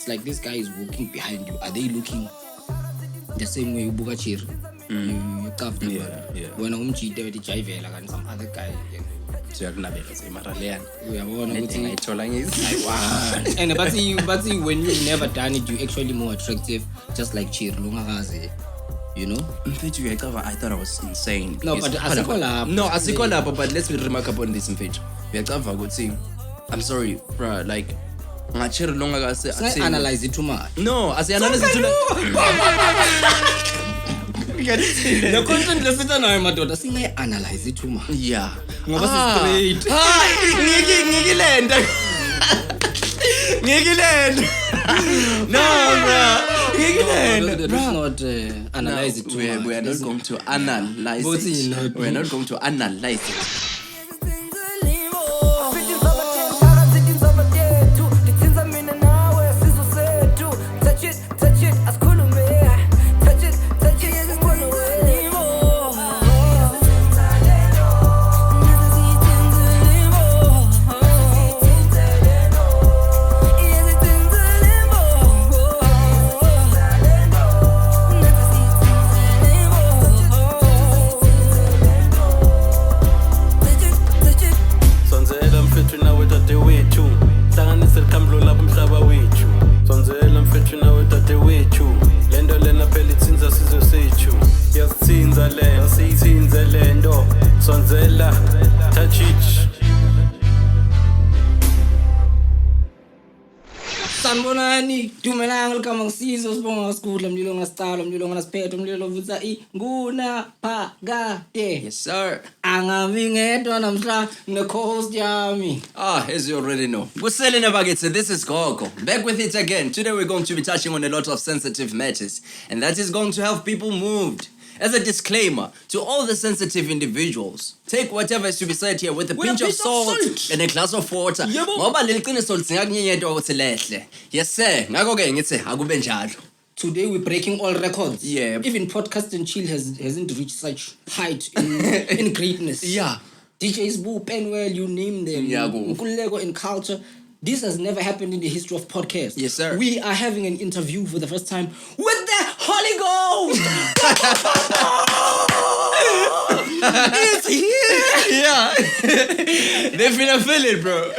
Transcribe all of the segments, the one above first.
it's like this guy is walking behind you. Are they looking the same way you buka cheer? You carved it. When I'm cheating with the jive and some other guy. Uyakunabela semaraleyan Uyabona ukuthi ngayithola ngezi and but see when you never done it you actually more attractive just like cheer lungakaze you know mfethu uyayicava I thought I was insane no but asikho lapho but let's be remark upon this mfethu uyacava ukuthi I'm sorry bro like ngachero longakase analyze it too much no asianalyze it too much the content lesitha nayo madoda singayi analyze it too much yeah ngoba straight ngikilenda no bro ngikilenda let's not analyze it too much we are not going to analyze it we are not going to analyze it sanibonani dumelang welcome ngisizo sibonga ngasikudla mlilo ngasitala mlilo ngasiphethe mlilo vutsa inguna phakade yes sir angami ngedwa namhla ne-co-host yami as you already know kusele nebakithi this is Gogo back with it again. Today we're going to be touching on a lot of sensitive matters and that is going to have people moved. As a disclaimer to all the sensitive individuals, take whatever is to be said here with a pinch of salt and a glass of water. Ngoba leliqiniso litsingakunyenyetwa ukuthi lehle. Yes sir. Ngakho ke ngithi akube njalo. Today we're breaking all records. Yeah. Even Podcast and Chill hasn't reached such height in greatness. Yeah. DJs Boo, Penwell, you name them. Yeah, Nkululeko in culture. This has never happened in the history of podcasts. Yes, sir. We are having an interview for the first time with the Holy Ghost. It's here. Yeah. They finna feel it, bro.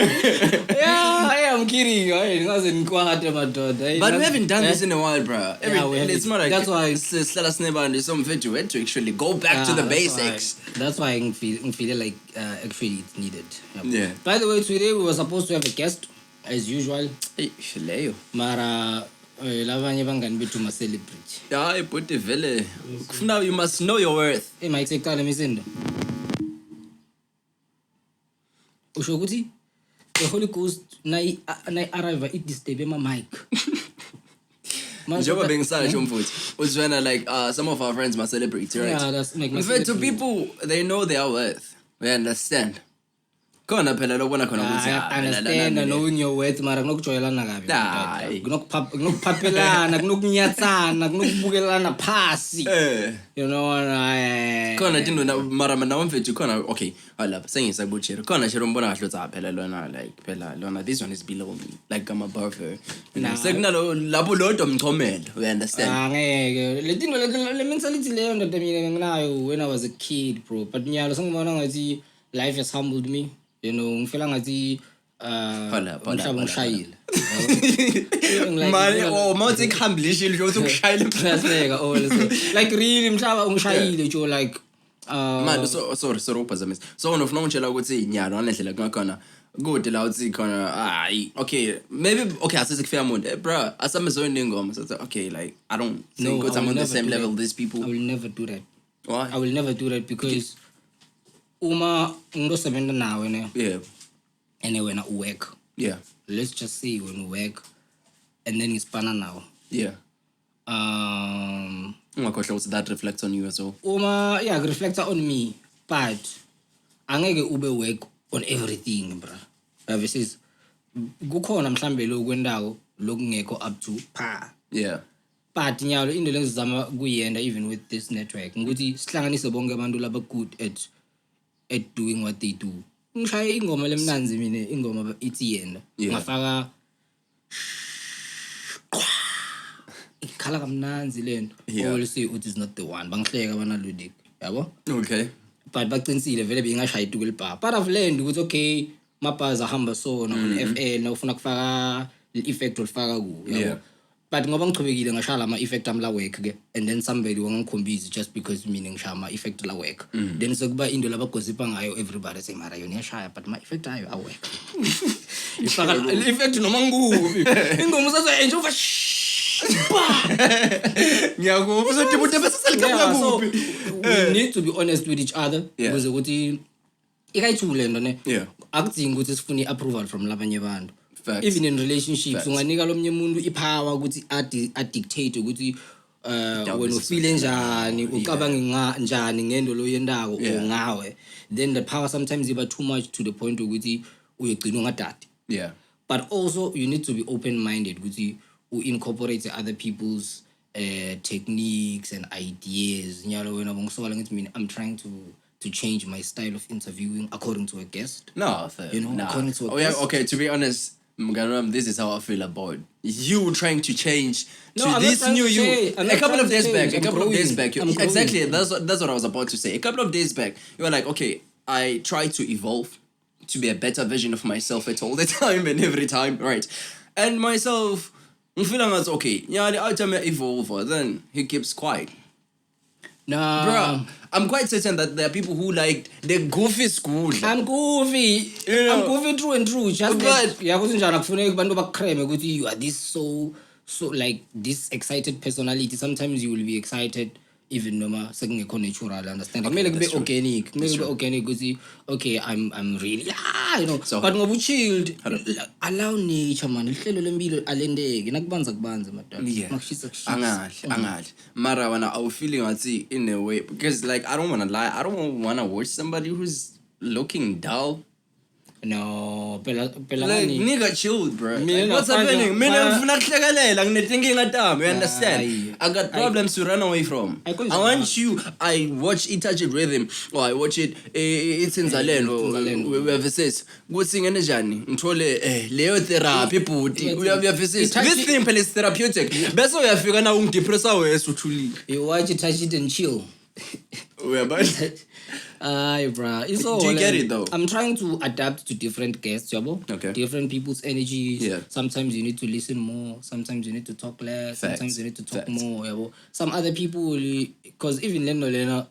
Yeah, I'm kidding. But we haven't done this in a while, bro. It's more like that's why we had to actually go back to the basics. That's why I feel like actually it's needed. Yeah. By the way, today we were supposed to have a guest as usual. Mara lavanye bangani bethu ma celebrity. Yeah, but vele. Now you must know your worth. Mike seqala misindo. Usho ukuthi the Holy Ghost na arrive it disturb my mic. Njoba bengisasho mfuthi. Uzwana like some of our friends ma celebrity, right? Yeah, that's make my to people they know their worth. We understand. Khona phela lokubona khona ukuthi I understand knowing your worth mara kunokujoyelana kabi kunokuphaphelana kunokunyatsana kunokubukelana phasi you know khona tinto mara nawo mfethu khona okay lapha sengisakubuchira khona chero mbona kahle ukuthi phela lona like phela lona this one is below me like I'm above her sekunalo lapho lodwa mchomelo we understand ngeke le tinto le mentality leyo ndoda mina nginayo when I was a kid bro but nyalo sengibona ngathi life has humbled me. You know, ngifela ngathi umhlaba ngishayile. Manje mawuthi khambulishile nje ukuthi ukushayile emhlabeni oh like really umhlaba ungishayile nje like man sorry uphazamisa so ufuna ungitshela ukuthi inyalo anendlela kungakhona kude la uthi khona okay maybe okay asikufika umuntu bro asamezweni ingoma so okay like I don't think I'm on the same level these people. I will never do that. Why? I will never do that because uma ngizosebenza nawe ne yeah and wena work yeah let's just say when we work and then ngispana now yeah ungakhohlwa ukuthi that reflects on you as well uma yeah reflects on me but angeke ube work on everything bro versus kukhona mhlambe lokwendako lokungekho up to par yeah but nyalo into lengizama kuyenda even with this network ukuthi sihlanganise bonke abantu laba good at doing what they do. Ngishaye ingoma lemnanzi mina ingoma ithi yena ngafaka ikhala kamnanzi lento all say it is not the one bangihleka bana Ludic yabo okay but baqinisile vele bengashaya ituku elibha part of land ukuthi okay mabhaza hamba so on FN na ufuna kufaka effect olifaka ku yabo but ngoba ngichubekile ngashala ama effect am la work ke and then somebody wangikhombisa just because mina ngishaya ama effect la work then sokuba into labagosipa ngayo everybody say mara yona yashaya but ma effect ayo a work ifaka effect noma ngikubi ingoma usazo enjoy over ngiyakuphi so tibude bese selikapha kuphi we need to be honest with each other because ukuthi ikayithule lento ne akudingi ukuthi sifune approval from labanye abantu. Even in relationships unganika lomnye umuntu ipower ukuthi a dictate ukuthi when you feel njani ucabanga njani ngendo lo yendako ngawe then the power sometimes iba too much to the point ukuthi uyegcina ungadadi but also you need to be open minded ukuthi u incorporate other people's techniques and ideas nyalo wena bongisola ngithi mina I'm trying to change my style of interviewing according to a guest according to a guest. Okay, to be honest this is how I feel about you trying to change this new you. A couple of days back, exactly. That's what I was about to say. A couple of days back, you were like, okay, I try to evolve to be a better version of myself at all the time and every time, right? And myself, I'm feeling like okay, the item evolve, then he keeps quiet. Nah, bro, I'm quite certain that there are people who like the goofy school. I'm goofy. I'm goofy through and through. Just that you are this so like this excited personality. Sometimes you will be excited even no matter second natural understanding. Maybe be organic. Maybe organic because okay, I'm really so, but ngobu chilled. Allow nature man. Ihlelo lempilo alendeke. Nakubanza kubanza madam. Angahle. Mara wana I feeling ngathi in a way because like I don't want to lie. I don't want to watch somebody who's looking dull. No, like nigga chilled, bro. Like, what's happening? Mina ngifuna kuhlekelela nginethinking atami, you understand? I got problems to run away from. I want you. I watch Itachi Rhythm or I watch it it's in Zalendo. We have says good singing njani ngithole leyo therapy booty. We have this thing is therapeutic. Bese uyafika na ungidepressa wese uthulile. You watch Itachi and chill. We about Aye, bro. It's all. Do you get it though? I'm trying to adapt to different guests, Jabo. Okay. Different people's energies. Yeah. Sometimes you need to listen more. Sometimes you need to talk less. Sometimes you need to talk more, Jabo. Some other people will, because even Leno,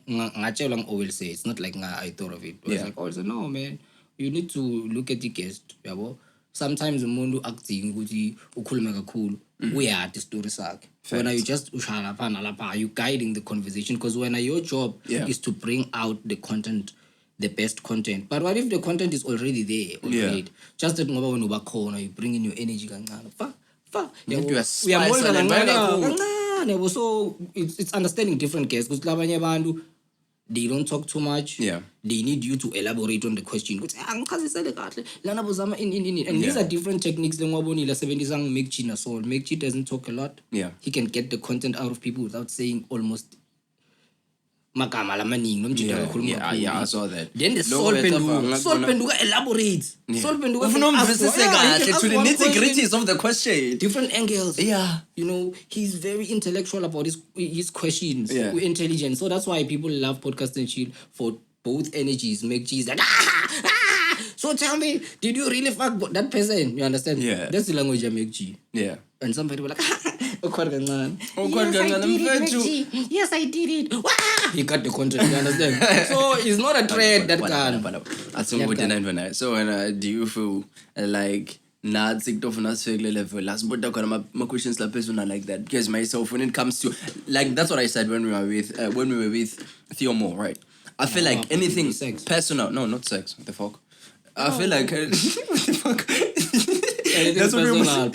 always say it's not like I thought of it. It's like, oh, no, man. You need to look at the guest, Jabo. Sometimes umuntu acting ukuthi ukhuluma kakhulu uyade story sakhe when you just ushala phana lapha you guiding the conversation because when your job is to bring out the content, the best content, but what if the content is already there already just that ngoba wena uba khona you bring in your energy kancane yabo so it's understanding different guests because labanye abantu they don't talk too much. They need you to elaborate on the question. And these are different techniques. Make doesn't talk a lot. He can get the content out of people without saying almost I saw that. Then the Sol Penduga elaborates. Sol Penduga to the nitty-gritties of the question. Different angles. He's very intellectual about his questions. Intelligent. So that's why people love podcast and chill for both energies. Make cheese like so tell me, did you really fuck that person? You understand? That's the language I make G. And somebody will like yes, I did it. He got the content, you understand? So it's not a trend that can. So do you feel like not sick of not level last but my questions like personal like that because myself when it comes to like that's what I said when we were with Theo Moore, right? I feel like anything personal, no, not sex, what the fuck? I feel like what the fuck? That's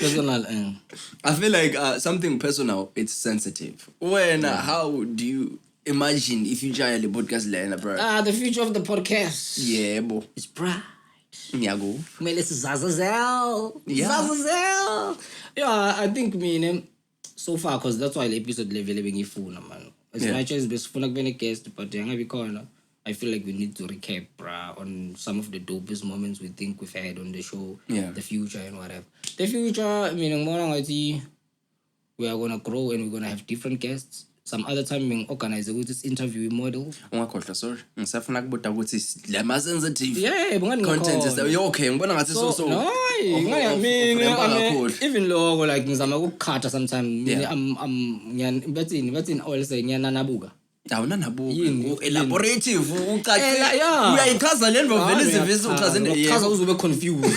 personal. I feel like something personal, it's sensitive. When how do you imagine if you try the podcast learner, bro? The future of the podcast. Yeah, bro. It's bright. Yeah, go. Zazazel. Yeah, I think so far because that's why the episode level being phone, man. As much as best phone like guest, but I feel like we need to recap on some of the dopest moments we think we've had on the show, the future and whatever. The future, we are gonna grow and we're gonna have different guests. Some other time we organize this interview model. Ungakhohlwa sorry. Ngisafuna kubuta ukuthi lama sensitive. Yeah, content is okay. Ngibona ngathi so. No, even logo like ngizama ukukhatha sometimes. Bathini all say ngiyananabuka. Awunanabuka. Elaborative ucace. Uyayichaza le nto vele izivisi uchaza into. Uchaza uzube confused.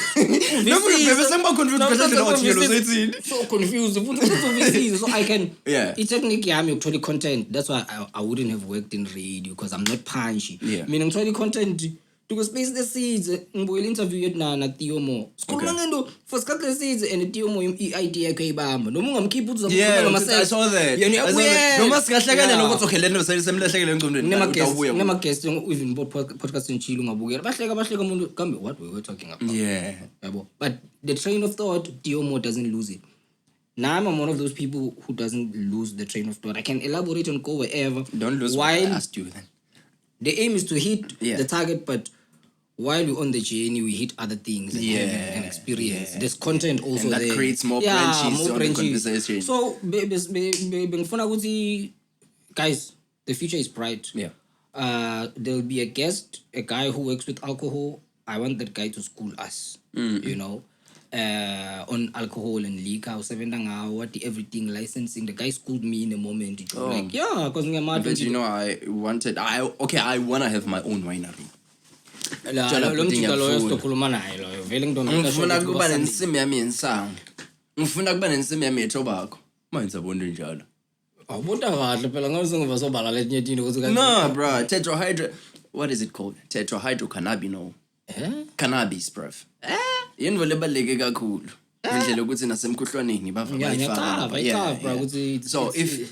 Bese sengiba confused phela ngathi yelo sethini. So confused futhi so I can i-technique yami yokuthola content. That's why I wouldn't have worked in radio because I'm not punchy. Mina ngithola content to space the seeds ngibuyela interview yethu na Theo Mo. Sikhuluma ngento for isikhathi seeds and Theo Mo i-idea yakhe ayibamba. Noma ungamkhipha uthi uzokhuluma ngama-self. I saw that. Noma singahlekana nokuthi okay lento semlahlekele engqondweni. Nema guest even podcast nchilo ngabukela. Bahleka umuntu kambe what we were talking about. Yabo. But the train of thought Theo Mo doesn't lose it. Now I'm one of those people who doesn't lose the train of thought. I can elaborate and go wherever. Don't lose what I asked you then. The aim is to hit the target, but while we're on the journey, we hit other things and experience. There's content also and that there. Creates more branches on the conversation. So, guys, the future is bright. There'll be a guest, a guy who works with alcohol. I want that guy to school us, you know, on alcohol and liquor, what everything licensing. The guy schooled me in a moment. Like, because but you know, I want to have my own winery. Ngifuna kuba nensimbi yami yensango. Ngifuna kuba nensimbi yami yetobacco. Manje abonde njalo. Awubona kahle phela ngabe sobala letinye izinto ukuthi no bro, tetrahydro, what is it called? Tetrahydrocannabinol. Cannabis bro. Yinto lebaleke kakhulu. Indlela ukuthi nasemkhuhlwaneni bayifaka. So if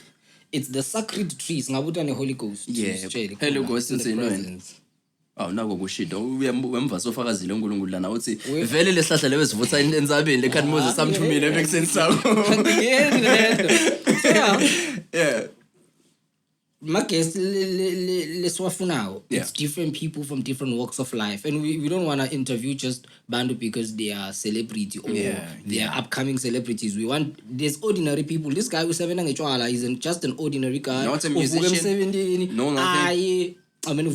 it's the sacred trees ngabuta ne Holy Ghost. Holy Ghost is in nako kushida uyemva sofakazile uNkulunkulu lana uthi vele lehlahla lewesivutha enzabeni lekhani Moses samthumile ebekuseni sakho. My guess leswafunao. It's different people from different walks of life, and we don't want to interview just bandu because they are celebrity or they are upcoming celebrities. We want these ordinary people. This guy who's 7 isn't just an ordinary guy. Not a musician. No, nothing. I mean,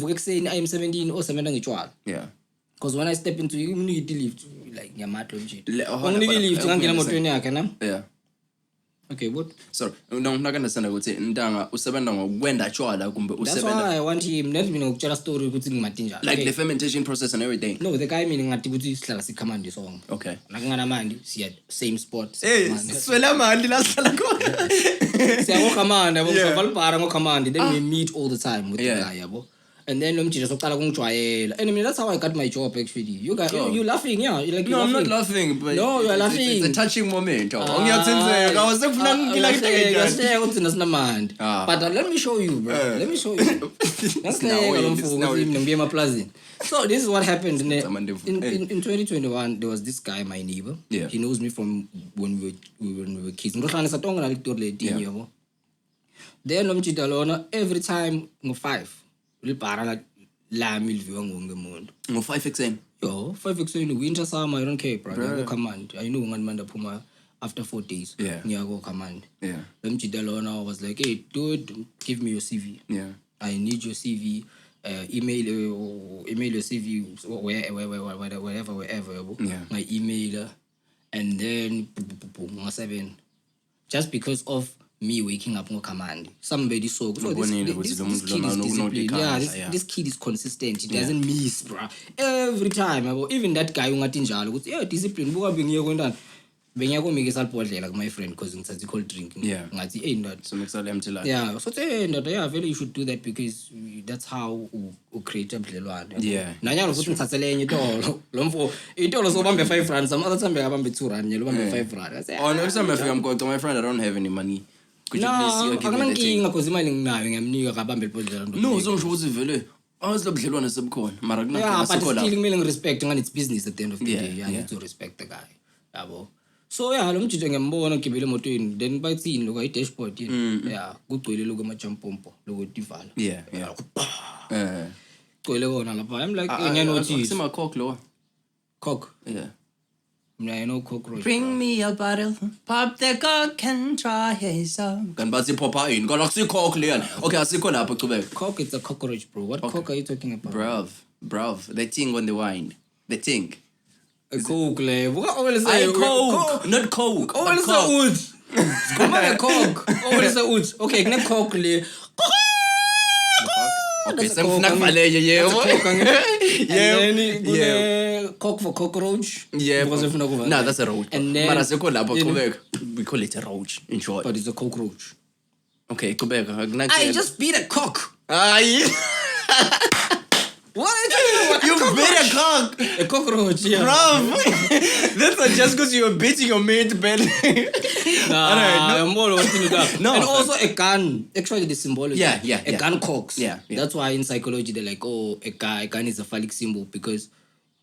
I am 17 or 7 because when I step into you need to leave like Yamato shit. Only leave to okay, what? Sorry, no, I'm not gonna understand what ndanga usebenda ngokwenda tshwala kumbe usebenda. That's why I want him. Let me know ukutshela story ukuthi ngimatinja. Like the fermentation process and everything. No, the guy meaning ngathi ukuthi sihlala sikamandi song. Okay. Nakungana mandi siya same spot. Hey, swela mandi la sihlala khona. Siya go kamandi, yabo para ngo kamandi. Then we meet all the time with the guy, yabo. And then lomjija soqala kungijwayela. And I mean that's how I got my job actually. You guys you laughing, yeah? You're like no, I'm not laughing, but no, you're laughing. It's a touching moment. Ngiyatsinzeka. I was sekufuna ngilakhe nginamandi. But let me show you, bro. Let me show you. So this is what happened in 2021. There was this guy, my neighbor. He knows me from when we were kids. Then lomjita every time ngo5 ulipara la milviwa ngongemuntu ngo5 exen 5 exen winter summer I don't care bro go command I know nganimanda phuma after 4 days ngiyago command lomjita lona was like hey dude give me your CV I need your CV email your CV wherever my email and then 7 just because of me waking up no command. Somebody saw this kid is disciplined. This kid is consistent. He doesn't miss, bro. Every time. Even that guy ungathi njalo ukuthi discipline buka bengiye kwendana. Bengiya komike salibhodlela like my friend because ngithatha cold drinking. Ngathi ndoda. So mixala empty life. So ndoda very you should do that because that's how you create ubudlelwano. Nanyalo futhi ngithathele enye itolo. Lomfo itolo so bambe 5 rand some other time bekabambe 2 rand nyelo bambe 5 rand. Next time if I'm going to my friend I don't have any money. Could you please give me the thing? Because imali nginayo ngiyamnika kabambe ibhodlela ndo. No, uzongisho ukuthi vele awuzobudlelwane sebukhona mara kunakho sekola. But still kumele ngirespect ngani it's business at the end of the day. I need to respect the guy. Yabo. So lo mjije ngiyambona ngibele emotweni then bayithini lokho i-dashboard kugcwele lokho amajampompo lokho divala. Gcwele kona lapha. I'm like ngiyanothi. Sima cock lo. Cock. I know cockroach. Bring me a bottle, pop the cork and try some. Kan bazi popa in. Kan aksi cork leon. Okay, asikho lapho qhubeka. Cork is a cockroach, bro. What cork are you talking about? Bruv. The thing on the wine. The thing. A coke le. Coke, not coke. Oh, it's a wood. Come on, a coke. Oh, it's a wood. Okay, kne coke le. Okay, semfunakuvaleyo yebo. Yeah. Cock for cockroach. Yeah. No, that's a roach. And then Mara sikho lapho qhubeka. We call it a roach in short. But it's a cockroach. Okay, qhubeka. I just beat a cock. What are you talking about? You beat a cock. A cockroach, yeah. Bruv. That's not just because you were beating your mate, Ben. No. And also a gun. Actually, the symbology. Yeah. A gun cocks. Yeah. That's why in psychology they're like, oh, a gun is a phallic symbol because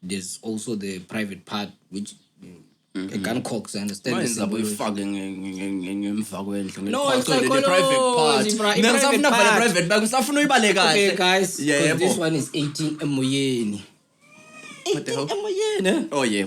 there's also the private part which a gun cocks. I understand the symbology. No, it's the private part. Okay, guys. Yeah, this one is 18 emoyeni. What the hell? Emoyeni. Oh yeah.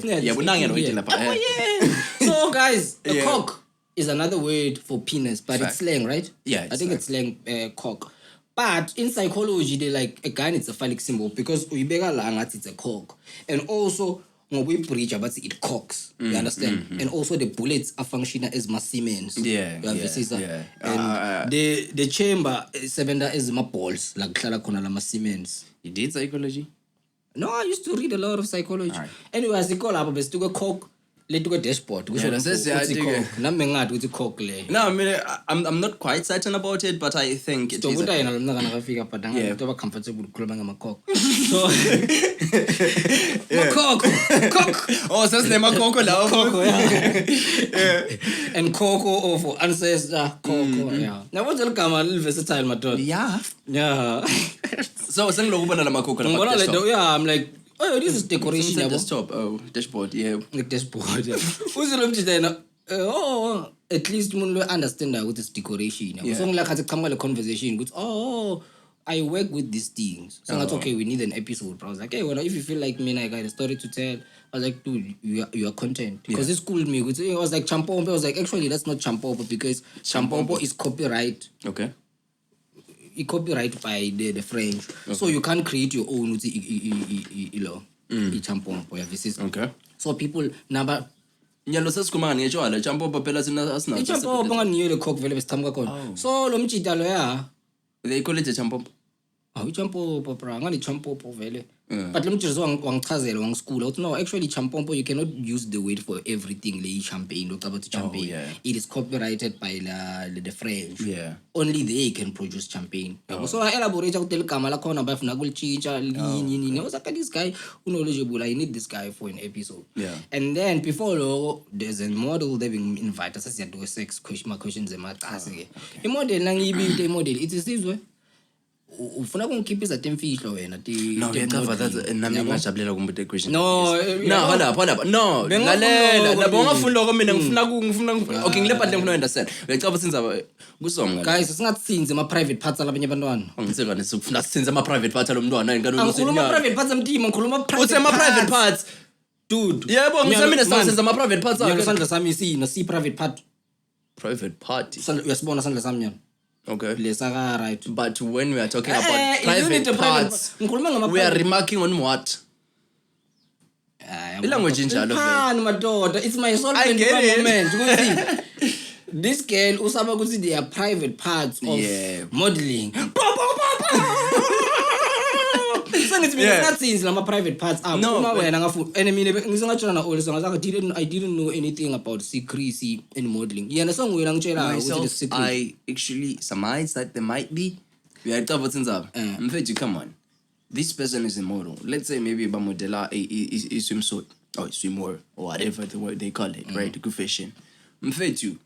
So guys, a cock is another word for penis, but it's slang, right? Yeah, I think it's slang, cock. But in psychology, they like a gun. It's a phallic symbol because uyibeka la ngathi it's a cock, and also ngoba we preach about it cocks. You understand? And also the bullets are functioning as Siemens. Yeah. And the chamber sebenza as balls like kuhlala khona la Siemens. You did psychology? No, I used to read a lot of psychology. Right. Anyway, as I call up, best to go cock. Let to go dashboard. No, I mean, I'm not quite certain about it, but I think it is. Yeah. Comfortable cock. So, cock. Oh, so it's name coco now. And coco for ancestor. Coco. Yeah. Now what's the come a little versatile, my daughter? Yeah. So, I'm like. Oh, this is decoration. Desktop. Oh, dashboard. Yeah. Like dashboard. Who's the at least you understand that with this decoration. So like has a conversation. Oh, I work with these things. So that's okay. We need an episode. But I was like, hey, well, if you feel like me, and I got a story to tell. I was like, dude, you are content. Because it schooled me. It was like Champompo. I was like, actually, that's not Champompo because Champompo is copyright. Okay. Copyright by the French, so you can't create your own champompo. Okay. So people number. Nyalo sesikhuluma ngechwala champompo phela sina asinazo. Champompo ngani le cock vele besithamuka khona. So lo mjita lo ya. They call it a champompo. Champompo bra ngani champompo vele. But let me just wangichazela wangischool out. No, actually champompo you cannot use the word for everything like champagne or about champagne. It is copyrighted by the French. Yeah. Only they can produce champagne. So I elaborate out tell kama la khona bafuna kulichicha nini. I was like this guy knowledgeable. I need this guy for an episode. Yeah. And then before there's a model they've been invited us to do a sex questions emaqasi. I model nangibi the model it is this way. Ufuna kungikhiphisa temfihlo wena ti no cover that nami ngijabulela kumbuza question no hold up no lalela labo ngafunda lokho mina ngifuna okay ngilepa nhle ngifuna understand ngicaba sinza kusonga guys singatsinze ama private parts alabanye abantwana ngitsengane sikufuna sinze ama private parts alomntwana ngikano ngikhuluma private parts amtimo ngikhuluma private parts dude yebo ngisemine senze ama private parts akho sandla sami sino si private part uyasibona sandla sami nyana. Okay. Right. But when we are talking about private parts, we are remarking on what? Language in it's my soul moment. This girl usaba ukuthi they are private parts of modeling. It's not since lama private parts up. No, wena ngafu. And I mean ngisengajona na all songs I didn't know anything about secrecy in modeling. Yeah, so wena ngitshela ukuthi the secret. I actually surmise that there might be. We are talking about mfethu come on. This person is a model. Let's say maybe ba modela a swimsuit or swimwear or whatever the word they call it, right? Good fashion. Mfethu.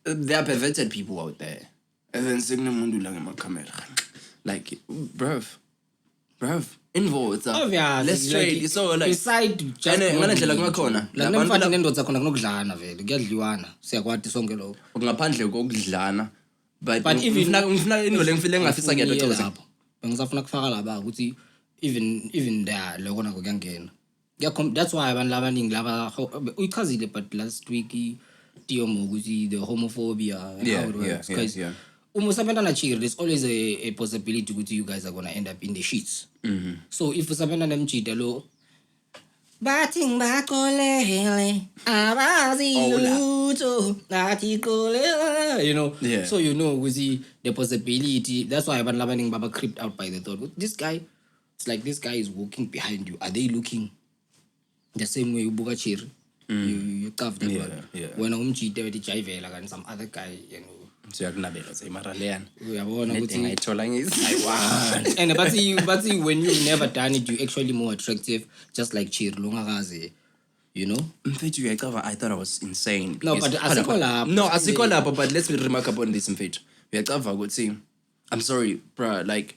There are perverted people out there. And then signal mundu lang ma camera. Like bruv, involved. Let's trade. Like, so like beside just ngendlela kungakhona. La nemfati nendoda khona kunokudlana vele. Kuyadliwana. Siyakwati sonke lokho. Ngaphandle kokudlana. But even ngifuna indole ngifile ngafisa kuyadothoza. Bengisafuna kufaka laba ukuthi even there lokho nako kuyangena. Yeah, that's why abantu abaningi laba uyichazile but last week Tiomo ukuthi the homophobia and how it works because uma usabantwana cheer there's always a possibility ukuthi you guys are going to end up in the sheets. So if usabantwana nemjida lo bathi ngibaxolele abazi lutho nathi xolele, you know, so you know ukuthi the possibility. That's why abantu abaningi baba creeped out by the thought this guy, it's like this guy is walking behind you, are they looking the same way ubuka cheer? You cover that one when umjida wethi jayivela kanti some other guy, you know, siyakunabela mara leyana uyabona ukuthi ngayithola ngisi and but when you never done it, you actually more attractive, just like cheer longakaze, you know. Mfethu uyayicava, I thought I was insane. No, but asikho lapho, but let's be remark upon this mfethu. Uyayicava ukuthi I'm sorry bro, like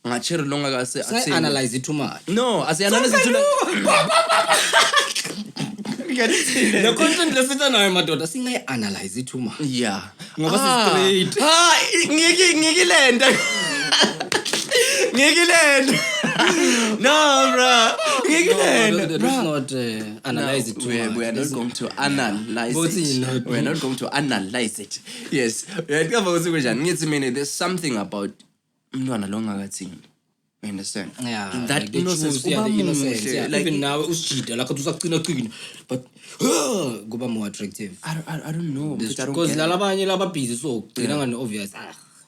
ngacheri longakaze analyze it too much. No, asianalyze it too much. The content lesitha nayo madoda singayi analyze it too much. Yeah. Ngoba si straight. Ngikilenda. No, bro. Let's not analyze it too much. We are not going to analyze it. We are not going to analyze it. Yes. There's something about mntwana longakathi. I understand. Yeah. That like innocence. The innocence. Yeah. Like even now usijida like usaqina, but kuba more attractive. I don't know because labanye laba busy so gcina ngani obvious.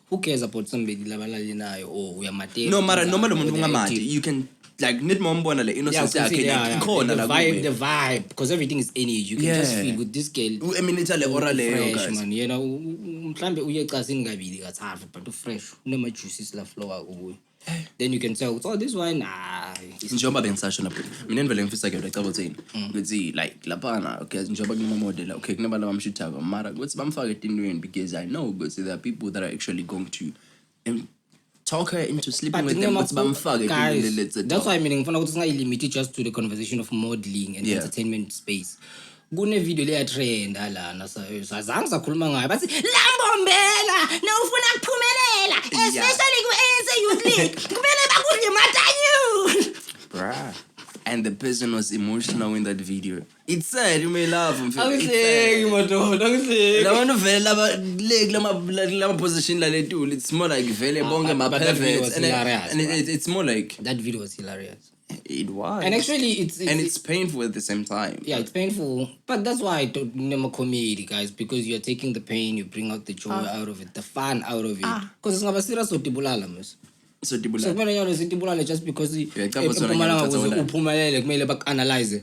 Who cares about somebody labalali nayo or uyamatela? No, mara noma lo muntu ungamanje, you can like need mombona le innocence yakhe ikhona la the vibe, because everything is energy. You can just feel with this girl. I mean it's le oral leyo guys. Man, you know, mhlambe uyecasini ngabili kathathu but fresh unema juices la flow kubuye. Then you can tell, oh, this one, njengoba bengisasho lapho mina nivele ngifisa ke lecabo thini ukuthi like lapana okay njengoba kunama model okay kunabantu abamshuthayo mara ukuthi bamfake etindweni because I know because there are people that are actually going to talk her into sleeping with them ukuthi bamfake etindweni. That's why I mean ngifuna ukuthi singayilimit just to the conversation of modeling and entertainment space. Kune video le ya trend alana sazange sakhuluma ngayo bathi lambombela nawufuna kuphumelela especially ku ANC Youth League kumele bakudle matanyu. Bruh. And the person was emotional in that video. It said you may laugh. It's more like vele bonge ma perverts and it's more like that video was hilarious. It was. And actually it's painful at the same time. Yeah, it's painful. But that's why I don't name a comedy, guys, because you're taking the pain, you bring out the joy out of it, the fun out of it. Because it's not serious so tibulala mus. So tibulala. So kumele yalo tibulala just because uphumalanga ukuze uphumelele kumele bak-analyze.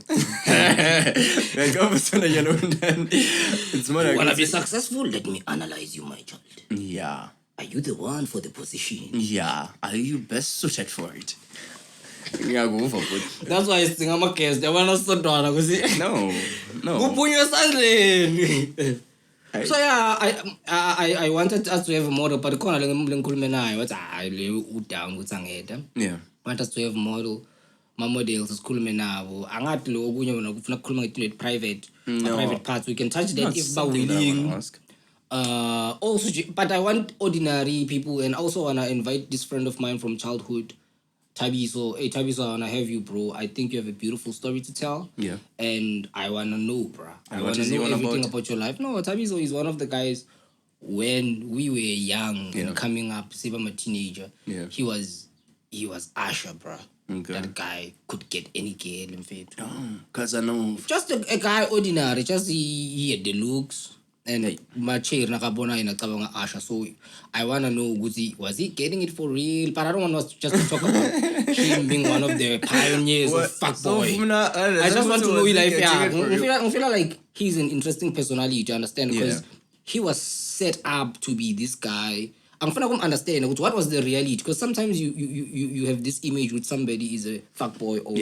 It's more like wanna be successful? Let me analyze you, my child. Yeah. Are you the one for the position? Yeah. Are you best suited for it? That's why I sing I'm a guest. I wanna start down. No. So yeah, I wanted us to have a model, but kona lengikhulume nayo wathi hayi le udown ukuthi angeda. Yeah. Want us to have model, my models sikhulume nabo. Angathi lo okunye wona kufuna ukukhuluma ngezinto private, private parts. We can touch that if ba willing. Also, but I want ordinary people, and also wanna invite this friend of mine from childhood. Tabiso, hey Tabiso, I wanna have you, bro. I think you have a beautiful story to tell. Yeah. And I wanna know, bro. I wanna know everything about your life. No, Tabiso is one of the guys when we were young and coming up, say I'm a teenager. Yeah. He was Usher, bro. Okay. That guy could get any girl in fact. Cause I know. Just a guy ordinary, just he had the looks. And my chair nakabona inacabanga Asha, so I wanna know was he getting it for real? But I don't want us just to talk about him being one of the pioneers of fuckboy. I just want to know life. I feel like he's an interesting personality to understand because he was set up to be this guy. I'm gonna understand what was the reality, because sometimes you have this image with somebody is a fuckboy or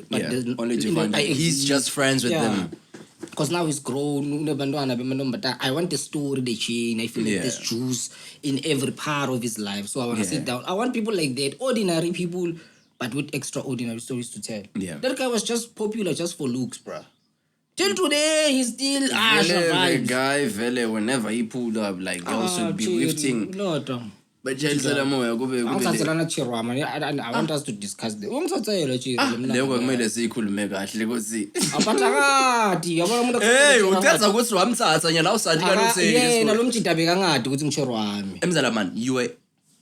but only to find out he's just friends with them. Because now he's grown, but I want the story, the chain. I feel like there's juice in every part of his life. So I want to sit down. I want people like that, ordinary people, but with extraordinary stories to tell. Yeah. That guy was just popular just for looks, bruh. Till today, he's still Asha vibes. The guy, Vele, whenever he pulled up, like, girls would be lifting. No. bajayisela moya kube angithathelana chirwama I want us to discuss the ungithathela chirwama mina leko kumele sikhulume kahle kosi aphathakadi yabona umuntu hey uthetha ukuthi wamthatha nyala usathi kanti yena lo mjida bekangadi ukuthi ngishirwami emzala man you were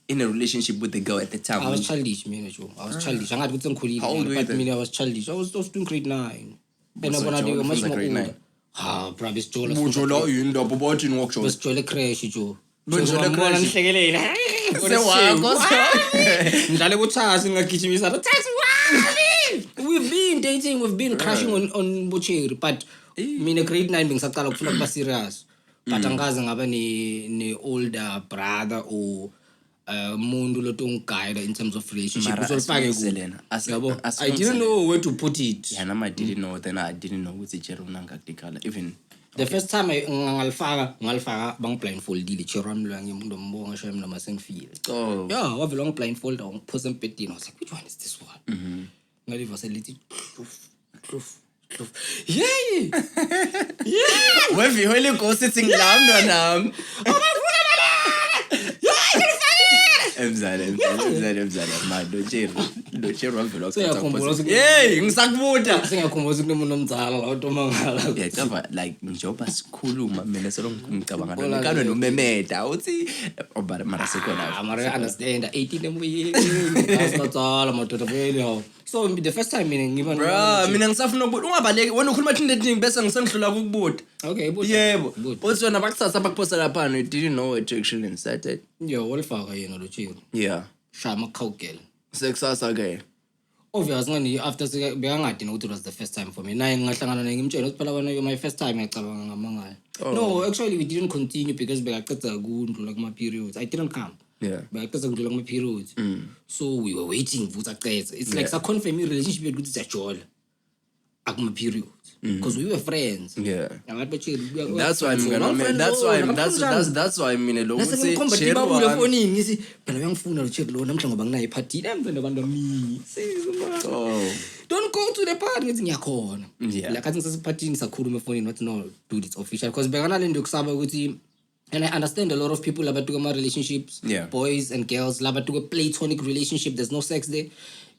in a relationship with the girl at the time. I was childish mina Joe. I was childish angathi ukuthi ngikhulile but mina I was childish. I was doing grade 9 and I wanna do much more older. Bro bisjola bujola yindaba bathi ngokusho bisjola crash Joe. Benjola crash ngihlekelela sewakho ngidlale kuthasi ngagijimisa thasi we've been dating, we've been crashing on Bocheri, but mina grade 9 bengisaqala ukufuna kuba serious, but angaze ngaba ne older brother or umuntu lotonguide in terms of relationship uzolifake kulena yabo. I didn't know where to put it. Yeah, I didn't know, then I didn't know ukuthi Chero nangakudikala even the first time ngalifaka bang blindfoldile Chero wami lo ngimuntu ombonga shaya mina masengifile. Oh yeah, wavela ngi blindfold ngiphosa empedini. I was like, which one is this one? Ngaliva selithi yeah wevi holy ghost sitting lamno nam emzala man lo Chero wavela ukuthatha hey ngisakubuta sengiyakhumbula ukuthi umuntu omdzala la utomangala yeah cover like njoba sikhuluma mina selo ngicabanga lo kanwe nomemeda uthi obara mara sekhona mara understand 18 emoyeni asitsala madoda vele hawo. So the first time mina bro mina ngisafuna ukubuta ungabaleki wena ukhuluma into bese ngisengihlola ukubuta okay buta yebo uthi wena bakuthatha bakuphosa lapha you didn't know it actually inside yo walifaka yena lo Chero yeah shama khawugela sekusasa ke obvious ngani after bekangadi nokuthi it was the first time for me naye ngingahlangana naye ngimtshela ukuthi phela wena my first time ngiyacabanga ngamangala. No actually we didn't continue because bekaqedza kundlula kuma periods. I didn't come. Yeah. Bekaqedza kundlula kuma periods. So we were waiting for uzacedza. It's like sa confirm relationship yethu ukuthi siyajola akuma periods because we were friends. Yeah. That's why I'm gonna that's why I mean lo ukuthi Chero wami ngithi phela uyangifuna lo Chero lo namhla ngoba nginayo party emveni abantu bami. Don't go to the party ngithi ngiyakhona. Like athi ngisasiphathini sakhuluma efonini wathi no dude it's official because bekana lento yokusaba ukuthi, and I understand a lot of people labatuka ama relationships, boys and girls labatuka platonic relationship, there's no sex there.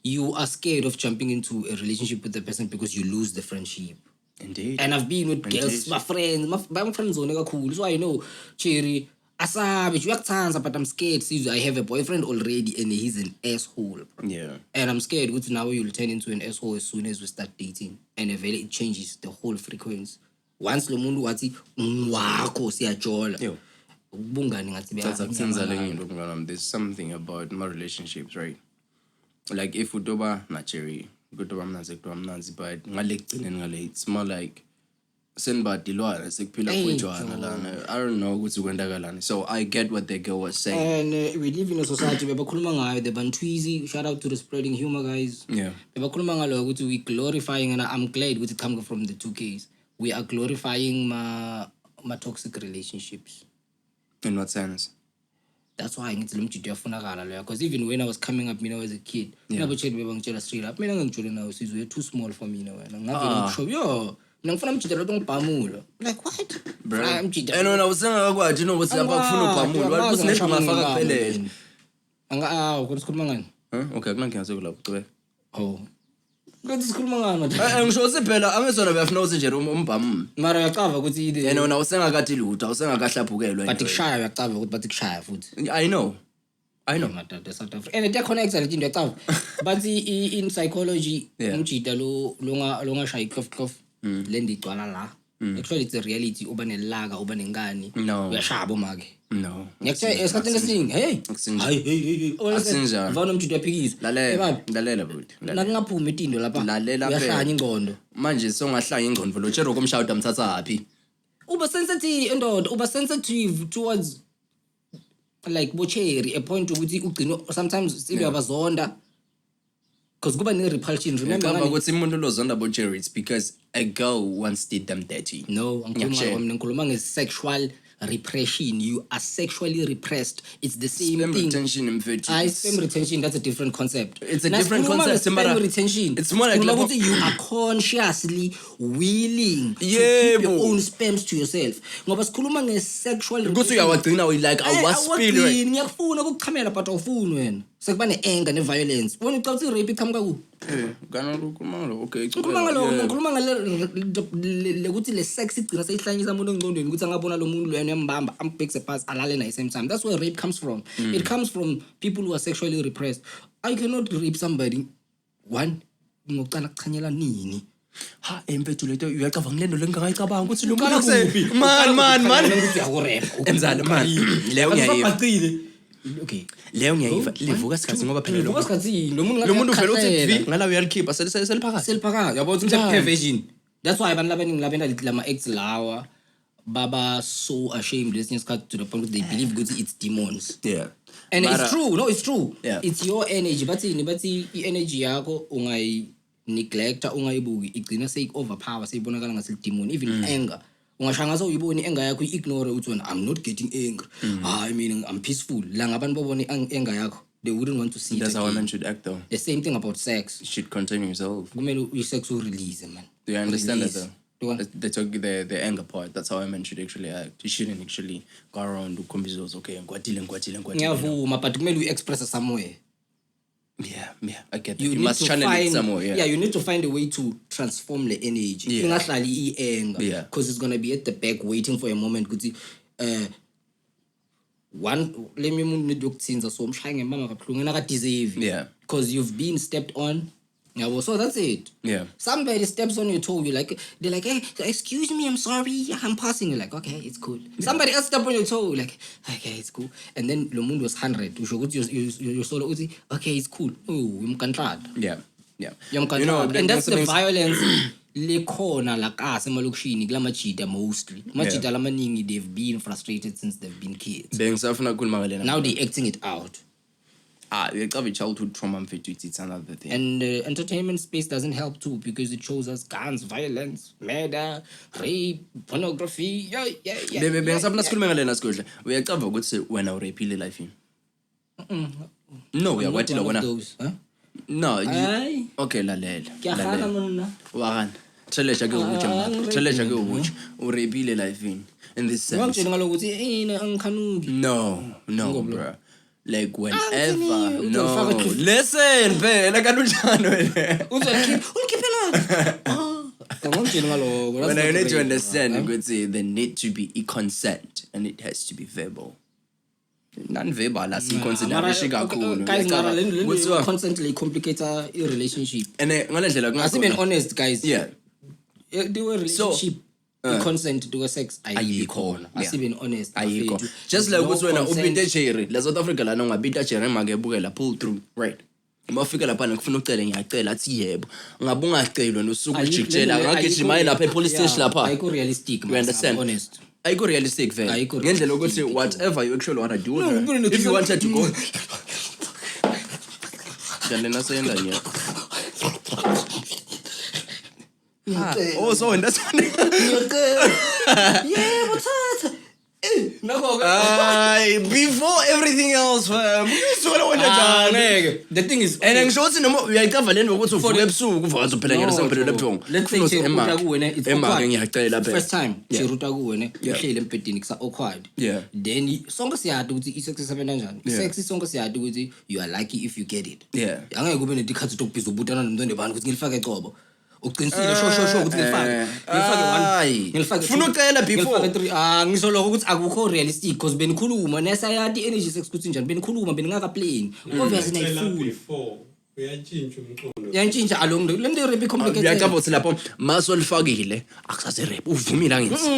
You are scared of jumping into a relationship with the person because you lose the friendship. Indeed. And I've been with girls, my friends zone kakhulu. So I know Cheri asabe uyakuthanza but I'm scared since I have a boyfriend already and he's an asshole. Yeah. And I'm scared that now you'll turn into an asshole as soon as we start dating, and eventually it changes the whole frequency. Once lo muntu wathi wakho siyajola ubungani ngathi there's something about my relationships, right? Like if utoba na Cheri kutoba mnanzi but ngale kugcineni ngale it's more like senibadilwana sekuphila kwenjwana lana. I don't know ukuthi kwendakalani. So I get what the girl was saying. And we live in a society bebakhuluma ngayo the bantwizi. Shout out to the spreading humor guys. Yeah. Bebakhuluma ngalo ukuthi we glorifying, and I'm glad ukuthi come from the 2Ks. We are glorifying my toxic relationships. In what sense? That's why ngithi lomjidi uyafunakala lo, because even when I was coming up mina as a kid, mina bochedi bebangitshela straight up mina ngangijole nawo sizwe too small for mina wena. Ngavela ngisho yo ngifuna umjidi lo ngibhamula. Like what? Bro. And when I was saying akwathi no ukuthi lapha kufuna ubhamula wathi kusinethu ngafaka kuphelele. Ukuthi sikhuluma ngani? Okay kunangiyazi kulapho qhubeka. Oh. Ngathi sikhuluma ngani? Ngisho ukuthi phela angezona beyafuna ukuthi nje umbhamu. Mara uyacava ukuthi ile. And wena usengakathi lutho usengakahlaphukelwa. But kushaya uyacava ukuthi bathi kushaya futhi. I know madada South Africa. And it connects a little uyacava. But in psychology umjida lo ngashayi klof lendi igcwala la. Actually it's a reality, uba nelaga uba nengani uyashaya bomake. No. Ngiyakutshela esikhathini esiningi hey akusinjani vana umjidi uyaphikisa lalela bhuti nakungaphumi itindo lapha uyashaya ingqondo manje songahlanga ingqondo lo Chero komshawuda amthatha hapi uba sensitive endoda uba sensitive towards like Bocheri, a point ukuthi ugcina sometimes uyabazonda because kuba ne repulsion. Remember ukuthi umuntu lozonda Bocheri it's because a girl once did them dirty. No, ngikhuluma nge-sexual repression. You are sexually repressed. It's the same thing. Retention, sperm retention, that's a different concept. It's a different concept. Sperm retention. It's more like you are consciously willing to keep your own sperms to yourself. Ngoba sikhuluma nge-sexual repression. Like ngiyafuna ukuchamela but awufuni wena. Sekuba ne-anger ne-violence. Wena ucabanga ukuthi rape iqhamuka kuphi? Okay. Ngikhuluma ngale ukuthi le sex igcina seyihlanyisa umuntu engqondweni ukuthi angabona lo muntu loyena uyambamba ambhekise phansi alale naye same time. That's where rape comes from. It comes from people who are sexually repressed. I cannot rape somebody. One, ngocala kuchanyela nini? Ha emfethu leto uyacabanga lento lengingayicabanga ukuthi lo muntu man ukuthi yakurep. Enzani man? Leyo ngiyayifaqile. Okay. Leyo ngiyayifa livuka sikhathi ngoba phela livuka sikhathi lo muntu vele uthi ngala uyalikhipha seliphakathi yabo ukuthi perversion. That's why abantu labaningi labenda lama acts lawa baba so ashamed lesinye isikhathi to the point that they believe ukuthi it's demons. Yeah. And it's true. No, it's true. Yeah. It's your energy. Bathi i-energy yakho ungayi neglecta ungayibuki igcina overpower seyibonakala ngase demon. Even anger. Ungashanga so uyibona i-anger yakho ignore uthi wena I'm not getting angry. I mean I'm peaceful. La ngabantu babona i-anger yakho they wouldn't want to see that's it. That's how a man should act though. The same thing about sex. You should contain yourself. Kumele sex will release man. Do you understand that though? The anger part. That's how a man should actually act. You shouldn't actually go around with combizos. Okay, ngiyavuma but kumele you express somewhere. Yeah, I get that. You must channel it somewhere. Yeah, you need to find a way to transform the energy. Ingahlali i-anger. Yeah. Because it's gonna be at the back waiting for a moment. One, let me need to so I'm trying mama deserve. Yeah. Because you've been stepped on. Yeah, so that's it. Yeah. Somebody steps on your toe, they're like, hey, excuse me, I'm sorry, I'm passing. You're like, okay, it's cool. Yeah. Somebody else step on your toe, like, okay, it's cool. And then the moon was 100. You solo okay, it's cool. Oh, you can try. Yeah. And that's the violence. Lekona like us emalokishini kula machita mostly. Machita lamaningi they've been frustrated since they've been kids. Now they're acting it out. It's a childhood trauma. It's another thing. And entertainment space doesn't help too because it shows us guns, violence, murder, rape, pornography. Yeah. Uyacava ukuthi wena urepile life yini? No, uyawatila wena. No, okay, lalela. Wakani. Thelesha ke ukuthi urepile life yini? In this sense. No, bro. Like whenever, no. Listen, phela kanjani wena? When I need to understand, there need to be a consent and it has to be verbal. Non-verbal, as you consider. Guys, constantly complicate a relationship. And as being honest, guys. Yeah. They were relationship. Consent to a sex ayikho asibeni honest ayikho just like ukuthi wena ubinte cherry la South Africa lana ungabita cherry makebukela pull through right mawufika lapha ngifuna ucela ngiyacela athi yebo ngabe ungacelwa nosuku ujikjela ngagijima lapha epolice station lapha ayikho realistic you understand honest ayikho realistic vele ngendlela ukuthi whatever you actually want to do if you wanted to go then sayenda nje oh, so and that's one. Yeah, what's that? Before everything else, fam. The thing is, and I'm sure uyayicava lento ukuthi uvuke ebusuku uvuka phela ngiyena sengiphelele ebuthongo. Let's say uruta kuwena it's awkward. First time uruta kuwena uhlele empedini kusa awkward. Yeah. Then sonke siyade ukuthi isex isebenza kanjani. Sex sonke siyade ukuthi you are lucky if you get it. Yeah. Angeke kube nedikhathi zokubhiza ubutana nomuntu nebani ukuthi ngilifake ecobo. Uqinisile sho ukuthi ngilifake funa ucela before ngisoloko ukuthi akukho realistic because benikhuluma nesayati energy sex kuthi njani benikhuluma beningaka playing obviously nayifuna uyantshintsha along le nto rape complicated uyacaba uthi lapho masolifakile akusaze rape uvumile angithi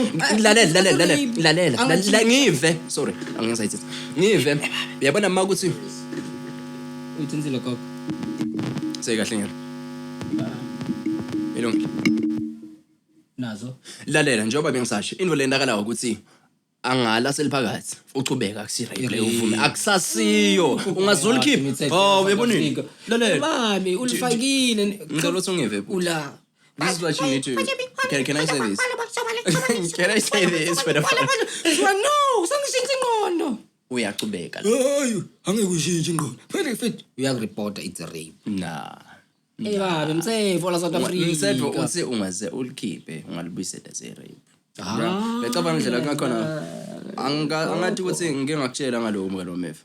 lalela ngive sorry angisayithi ngive uyabona mama ukuthi uyithinzile gogo sekahle ngene ilungile nazo lalela njengoba bengisasho into lendakala ukuthi angala seliphakathi uchubeka kusirape le uvume akusasiyo ungazula keep uyabonini lalela mami ulifakile ngicela ukuthi ungive ula This is what you need to. Can I say this? Can I say this for the fun? No, sangishintshe ingqondo. Uyaqhubeka. Hayi, angeke ushintshe ingqondo. Perfect. Uyakureport it's a rape. Nah. Babe mtsetfo la South Africa. Mtsetfo uthi ungaze ulikhiphe ungalibuyisela ze rape. Ngicabanga indlela ngakhona angathi ukuthi ngike ngakutshela ngalowo mngelo mefa.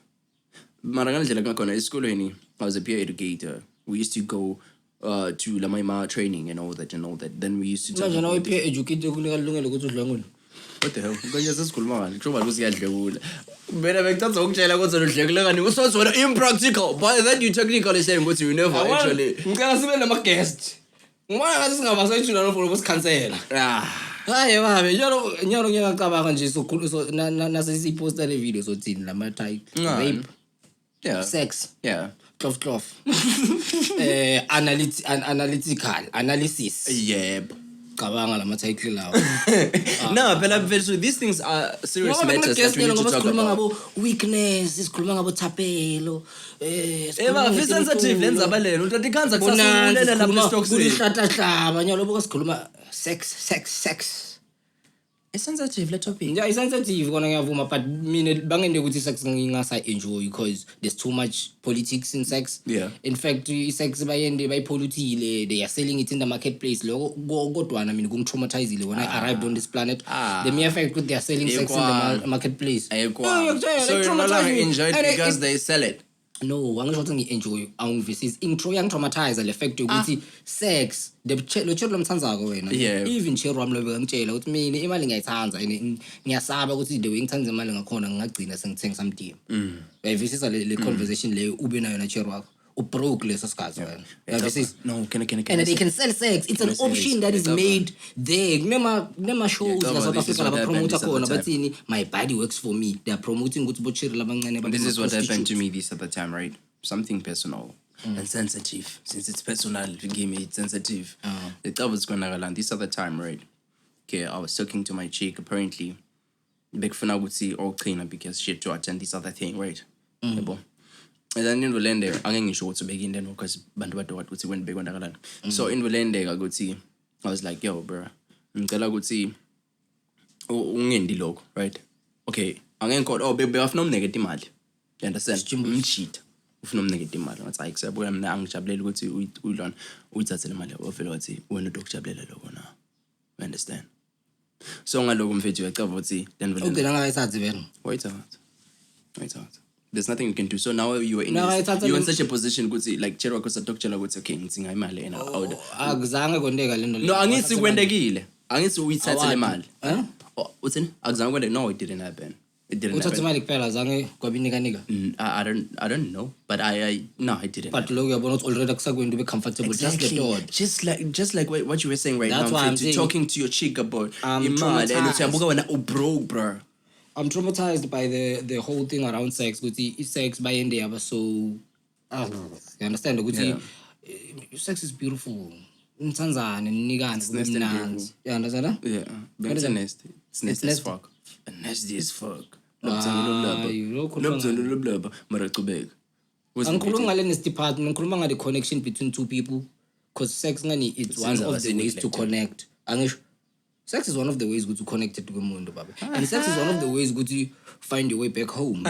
Mara ngandlela ngakhona esikolweni I was a peer educator. We used to go to La Maima training and all that. Then we used to talk about peer educator kunika lungelo ukuthi udlangule. What the hell? Ngeke sesikhuluma ngani? Kuba kusiyadlekula. Mina bengicatha ukutshela ukuthi udlekule ngani? Usozona impractical. But then you technically saying ukuthi you never actually. Ngicela sibe nama guest. Ngibona ngathi singabasayithula no for ukusikhansela. Hayi babe, nyalo ngiyacabanga nje so nase siposta le video sothini lama type rape. Yeah. Sex. Yeah. Cloth. Analysis. Yep. Cabanga lama title lawo. No, but so these things are serious matters that we need to talk about. Weakness, isikhuluma ngabo thapelo. Eva, sensitive lenza balena. Uthi kanza kusasulela lapho stock sale. Kulihlatahlaba nyalo boka sikhuluma sex. It's sensitive le topic. Yeah, it's sensitive kona ngiyavuma but mina bangende ukuthi sex ngingasa enjoy because there's too much politics in sex. Yeah. In fact, sex bayende bayipolitile, they are selling it in the marketplace. Lokho kodwana mina kungtraumatizile when I arrived on this planet. The mere fact that they are selling sex in the marketplace. So you're no longer enjoyed because they sell it. No, angisho ukuthi ngi-enjoy angivisizi yangitraumatize le fact ukuthi sex lo chero lomthandzako wena even chero wami lo bekangitshela ukuthi mina imali ngiyayithanza ngiyasaba ukuthi the way ngithanza imali ngakhona ngingagcina sengithenga something uyavisisa le conversation leyo ube nayo na chero wakho ubroke leso sikhathi wena uyavisisa no can and they can sell sex. It's an option that is made there. Nema shows la South Africa laba promoter khona bathini my body works for me. They are promoting ukuthi bochiri labancane. This is what happened to me this at the time, right? Something personal and sensitive. Since it's personal, forgive me, it's sensitive. The thought was going to land this other time, right? Okay, I was talking to my chick. Apparently, big fun I would see all cleaner because she had to attend this other thing, right? And then in Volende, I'm going to show to begin then because Bandu would see when big one. So in Volende, I could see, I was like, yo, bro, until I could see, right? Okay, I'm going to call, oh, baby, I've no negative mad. You understand? Cheat. I've no negative mad. It's like, so I'm not anxious. Go to Ulan, Utsatzel Mali, or Philoti, when the doctor bled alone. You understand? So I'm going to fit you a cover, then wait out. There's nothing you can do. So now you're in such a position, good see, like Chero was a doctor, I would say, okay, sing I male and out. No, I need to win the gill. I need to eat Saturday man. What's in? No, it didn't happen. It didn't happen. I don't know. But I didn't. But look, you're not already going to be comfortable. Exactly. Just like what you were saying right now. That's why I'm talking to your chick about and bro. I'm traumatized by the whole thing around sex. Sex by end day, so you understand? Sex is beautiful. It's nasty. You understand? Yeah, it's nasty. It's nasty as fuck. Nasty as fuck. The connection between two people, because sex it's one of the ways to connect. Sex is one of the ways to connect to the mundo, baby. And sex is one of the ways to find your way back home.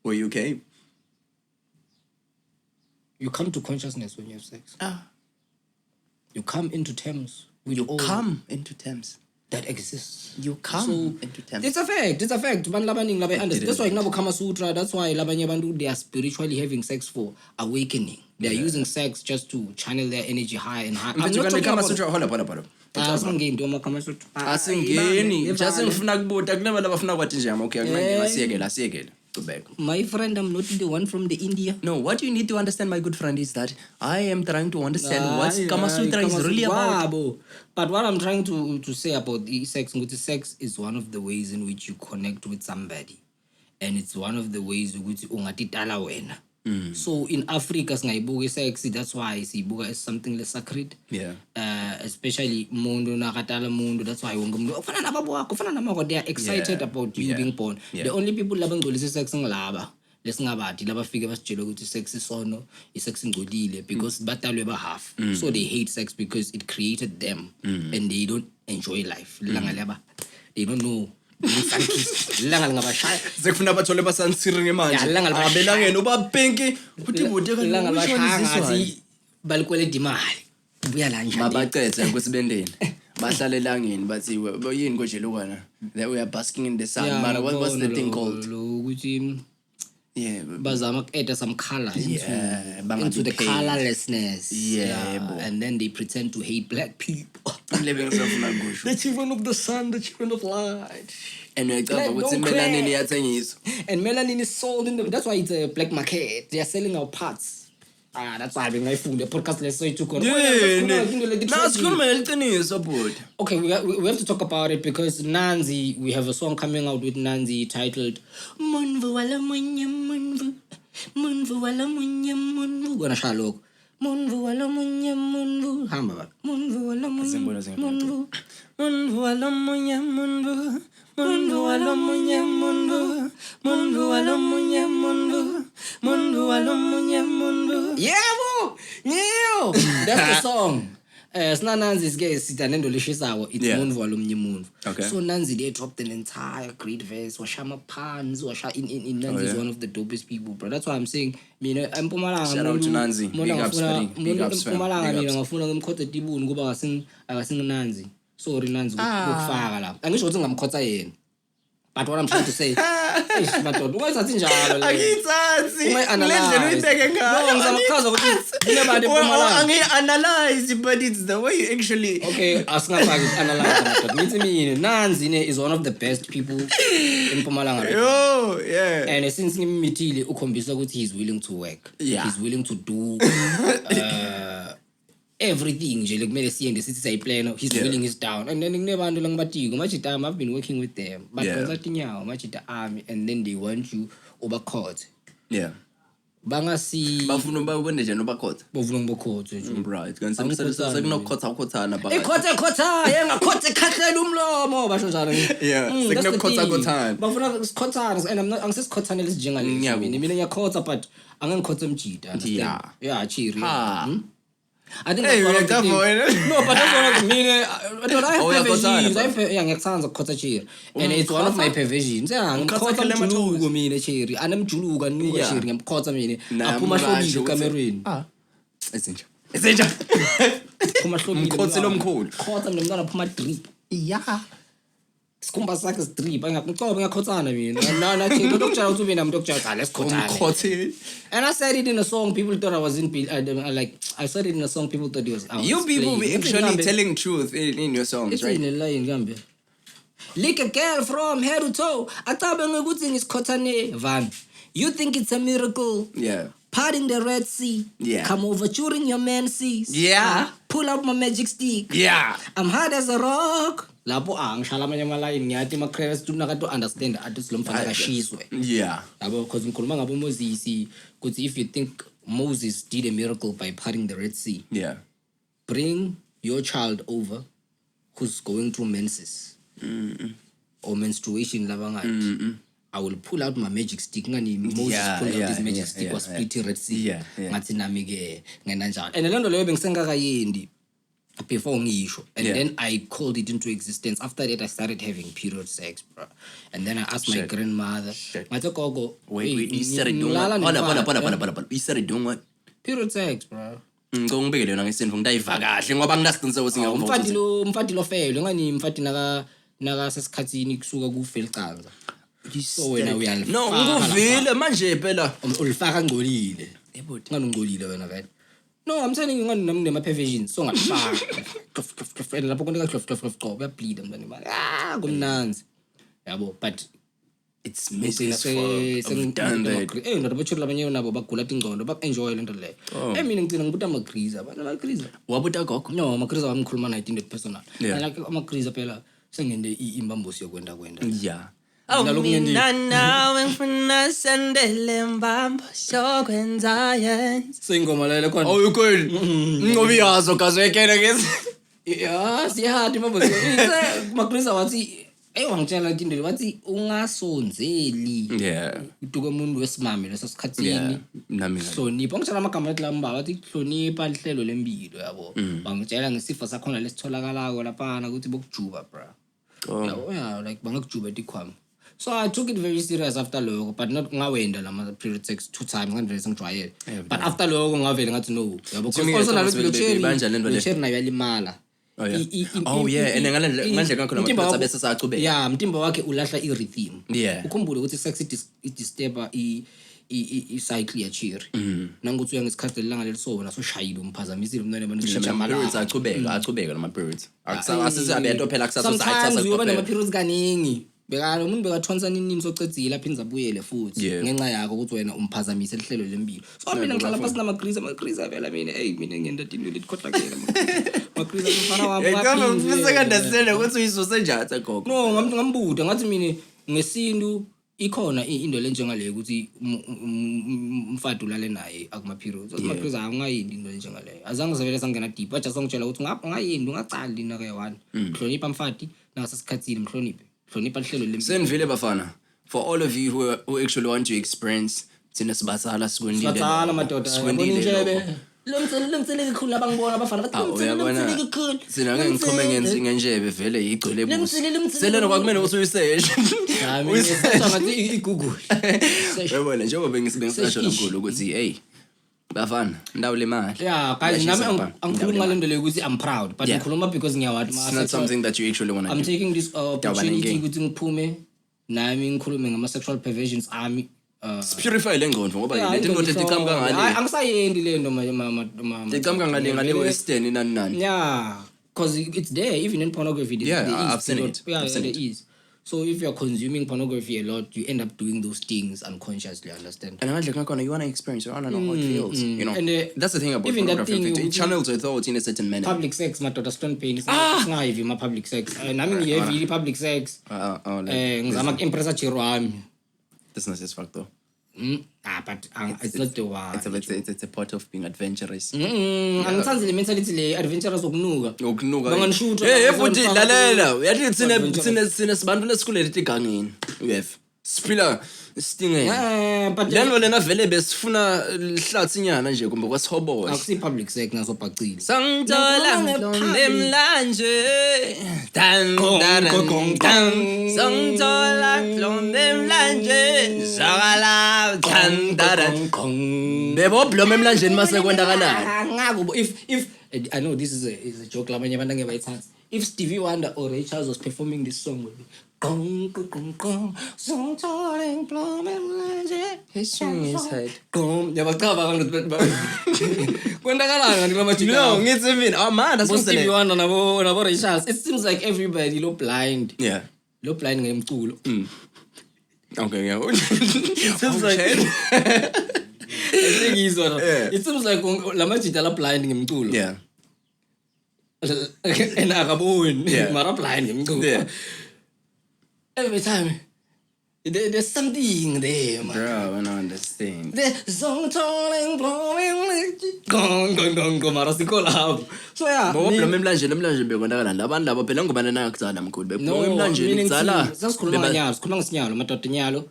Where you came? You come to consciousness when you have sex. You come into terms with into terms that exists. You come into terms. It's a fact. That's why in Kama Sutra, that's why they are spiritually having sex for awakening. They are using sex just to channel their energy high and high. I'm not talking Kama about... Sutra. Hold up. My friend, I'm not the one from the India. No, what you need to understand, my good friend, is that I am trying to understand what Kama Sutra is really about. But what I'm trying to say about the sex is one of the ways in which you connect with somebody. And it's one of the ways in which ungatitala wena. So in Africa, sex, that's why sibuga is something less sacred. Yeah. Especially mundo nakatala mundo. That's why they are excited about you being born. The only people labang dolisi sex ng laba. lesingabadi labafike basitshela ukuthi sex isono isex ingcolile because batalwe ba half so they hate sex because it created them and they don't enjoy life langa laba they don't know langa lingabashaya sekufuna bathole basansiringe manje abelangeni ubapinki ukuthi bude langa bashaya balikwele imali buya la njani babacethe kusibendeni bahlale elangeni bathi yini konje lokwana that we are basking in the sun but what's the thing called ukuthi bazama ku-add some color into the colorlessness and then they pretend to hate black people the children of the sun, the children of light. And melanin and melanin is sold in that's why it's a black market. They are selling our parts. That's why I found the podcast let's say took on. Okay, we have to talk about it because Nanzi, we have a song coming out with Nanzi titled Munvu wala munya munvu Munvu wala munya munvu. Gonna shalok Munvu wala munya munvu. Hamba Munvu wala munya munvu Munvu wala munya munvu Munvu wala munya munvu Munvu wala munya munvu Munvu wala munya munvu. Yeah, that's the song. Nanzi's guys sit and lishisawo. It's Munvu wala munya munvu. So Nanzi they dropped an entire great verse. Washama pans. In Nanzi is one of the dopest people, bro. That's why I'm saying. I'm Pumalanga. Shout out to Nanzi. Big ups, Freddy. Big ups, fam. Pumalanga. Ngafuna ngimkhotha tibu ngoba akasinga Nanzi. Sorry Nanzi ukufaka lapha. Angisho ukuthi ngamkhotha yena. But what I'm trying to say is madoda ungayisathi njalo akitsathi lendlela uyibeke ngayo no ngizamachaza ukuthi kunebantu eMpumalanga angi-analyze but it's the way you actually okay asingafaki analyze madoda ngithi mina Nanzi is one of the best people in Mpumalanga and since ngimithile ukhombisa ukuthi he's willing to work he's willing to do everything nje lekumele siye sithi sayiplan he's willing his down and then kunebantu langibatiko manje I've been working with them but ngathi nyawo manje army and then they want you overcourt bangasi bafuna babone nje nobakhotha bafuna ngibokhotha nje right kanti sekunokhothana ba ikhotha yengakhotha ekhahlela umlomo basho njalo sekunokhothana bafuna sikhothana and angisesikhothana lesinjengalesi mina ngiyakhotha but angengikhotha emjida chiri I think that's one of the things. No, but that's one of the mean. I have perversions. I have ngiyakuthanza ukukhotha chiri and it's one of my perversions. Ngikhotha mjuluko mina chiri. Anemjuluko anuka chiri ngiyamkhotha mina. Aphuma hlobile kamerweni. Esenja. Aphuma hlobile. Mkhotsi lomkhulu. Khotha mina mntwana aphuma drip. Sikhumba sakhe strip ngiyaqoba ngiyakhothana mina na chiri dokutshela ukuthi ube nami dokutshela let's khothana. And I said it in a song people thought I was in I said it in a song people thought it was you people be actually telling truth in your songs it's right in a line ngambe lick a girl from head to toe atabe ngokuthi ngisikhothane van you think it's a miracle parting the Red Sea come over during your man sees pull out my magic stick I'm hard as a rock lapho ngishala amanye amalayini ngiyathi ma-creators to understand artist lo mfana kashiswe yabo because ngikhuluma ngabo Moses ukuthi if you think Moses did a miracle by parting the Red Sea bring your child over who's going through menses or menstruation labangani I will pull out my magic stick ngani Moses pulled out his magic stick was pretty Red Sea ngathi nami ke ngena njalo and lento leyo bengisengakayendi before ngisho and then I called it into existence. After that I started having period sex, bro, and then I asked my grandmother ngathi gogo wait you started doing what you started doing what period sex, bro ngongibekele yona ngesenfo ngidayiva kahle ngoba nginasiqiniseko singakho umfati lo fele ngani umfati naka sesikhatsini kusuka kufeli canza so wena uyalifaka no nguvile manje phela ulifaka ngcolile ebodi ngani ngcolile wena vele no I'm telling you ngani nami nema perversions so ngafaka lapho konke ka qoba uyableed mntwana imali kumnanzi yabo but it's messy as fuck I've done that ndoda bachula abanye nabo bagula tingcondo ba enjoy lento le mina ngicina ngibuta amagriza abantu amagriza wabuta gogo no amagriza wamkhuluma na into personal like amagriza phela sengende imbambosi yokwenda mina nawe ngifuna sendele mbambo sokwenza yenza singoma lele khona good ngoba yazo kazwekene ngezi siyahati mabos magriza wathi wangitshela into wathi ungasonzeli uduke umuntu wesimame leso sikhathini hlonipha ngitshela amagama athi lamba wathi hlonipha lihlelo lempilo yabo bangitshela ngesifo sakhona lesitholakalako lapha ukuthi bokujuba bra like bangakujuba tikhwama. So I took it very serious after lokho, but not ngawenda lama period sex 2 times ngandle sengijwayele, but after lokho ngavela ngathi no yabo because also nalo cherry nayo yalimala. And ngandle kakhona ngaphethe bese sacubeka. Mtimba wakhe ulahla i-rhythm. Ukhumbule ukuthi sex disturb i-cycle ya cherry. Nangokuthi uyangesikhathi lelanga lelisobo naso shayile umphazamisile umntwana abantu periods acubeka lama periods. Asisizabe into phela kusasa sometimes uyoba nama periods kaningi. Bekalo umuntu bekathonsa nini socedzile aphindza abuyele futhi ngenxa yakho ukuthi wena umphazamise lihlelo lempilo. So mina ngihlala phansi namagriza vela mina mina ngenda tini likhothlakela magriza mfana wami ngapha ngifisa kandasele ukuthi uyisuse njani gogo. No ngambuda ngathi mina ngesintu ikhona into lenjengale ukuthi umfadi ulale naye akuma periods. Magriza angayindi into lenjengale azange zavele sangena deep aja songitshela ukuthi ungayindi ungacali na ke one hlonipha mfadi nasasikhathini mhloniphe. Senvile bafana, for all of you who actually want to experience thina sibathala sikwendile. Sibathala madoda. Sikwendile. Lomtsele kakhulu abangibona abafana bathi lomtsele kakhulu. Sina ngeke ngiqhome ngenjebe vele igcwele ebuso. Selena kwakumele usuyiseshe. Uyiseshe ngathi igugu. Yabona njengoba bengisasho kakhulu ukuthi hey bafana ndawo le mali. Guys nami angikhuluma ngale nto le ukuthi I'm proud but ngikhuluma because ngiyawathi it's not something that you actually want to do. I'm taking this opportunity ukuthi ngiphume nami ngikhulume ngama sexual perversions ami purify lengqondo ngoba le nto etiqhamuka ngale angisayendi le nto etiqhamuka ngale western nani because it's there even in pornography I've seen it. There is. So if you're consuming pornography a lot, you end up doing those things unconsciously, understand? And you want to experience, you want to know how it feels, you know? And that's the thing about even pornography. That thing, it channels your thoughts in a certain manner. Public sex, my daughter don't pay. It's not even my public sex. And I mean, heavy public sex. I'm impressed at that's not his fact though. But it's not the one. It's a part of being adventurous. Angithanzi le mentality le adventurous okunuka. Banganishuta. Futhi lalela. Uyathi sine sibantu lesikhulele igangeni. UF. Siphila stingene. But then wena vele besifuna lihlathi nyana nje kumbe kwasihoboza. Akusi public sex ngazobhacile. Sangithola ngomlemlanje. Dan Sangithola ngomlemlanje. Zakala dan. Bebo blome emlanjeni mase kwendakala. Ngakubo if I know this is a joke labanye abantu ngebayithanda. If Stevie Wonder or Ray Charles was performing this song with me, his song is head. No, man, that's what Stevie Wonder nabo Ray Charles. It seems like everybody blind. Yeah. Blind ngemculo. Okay, yeah. It seems like it seems like lamajita blind ngemculo. Yeah. And akaboni mara blind ngemculo. Every time there's something there, man. Bro, I don't understand. The song calling blowing gong mara sikola. So yeah. Bo blome emlanje bekwendakala labantu labo phela ngobana nakutsala mkhulu beblome emlanjeni kutsala. Sikhuluma ngesinyalo madoda nyalo.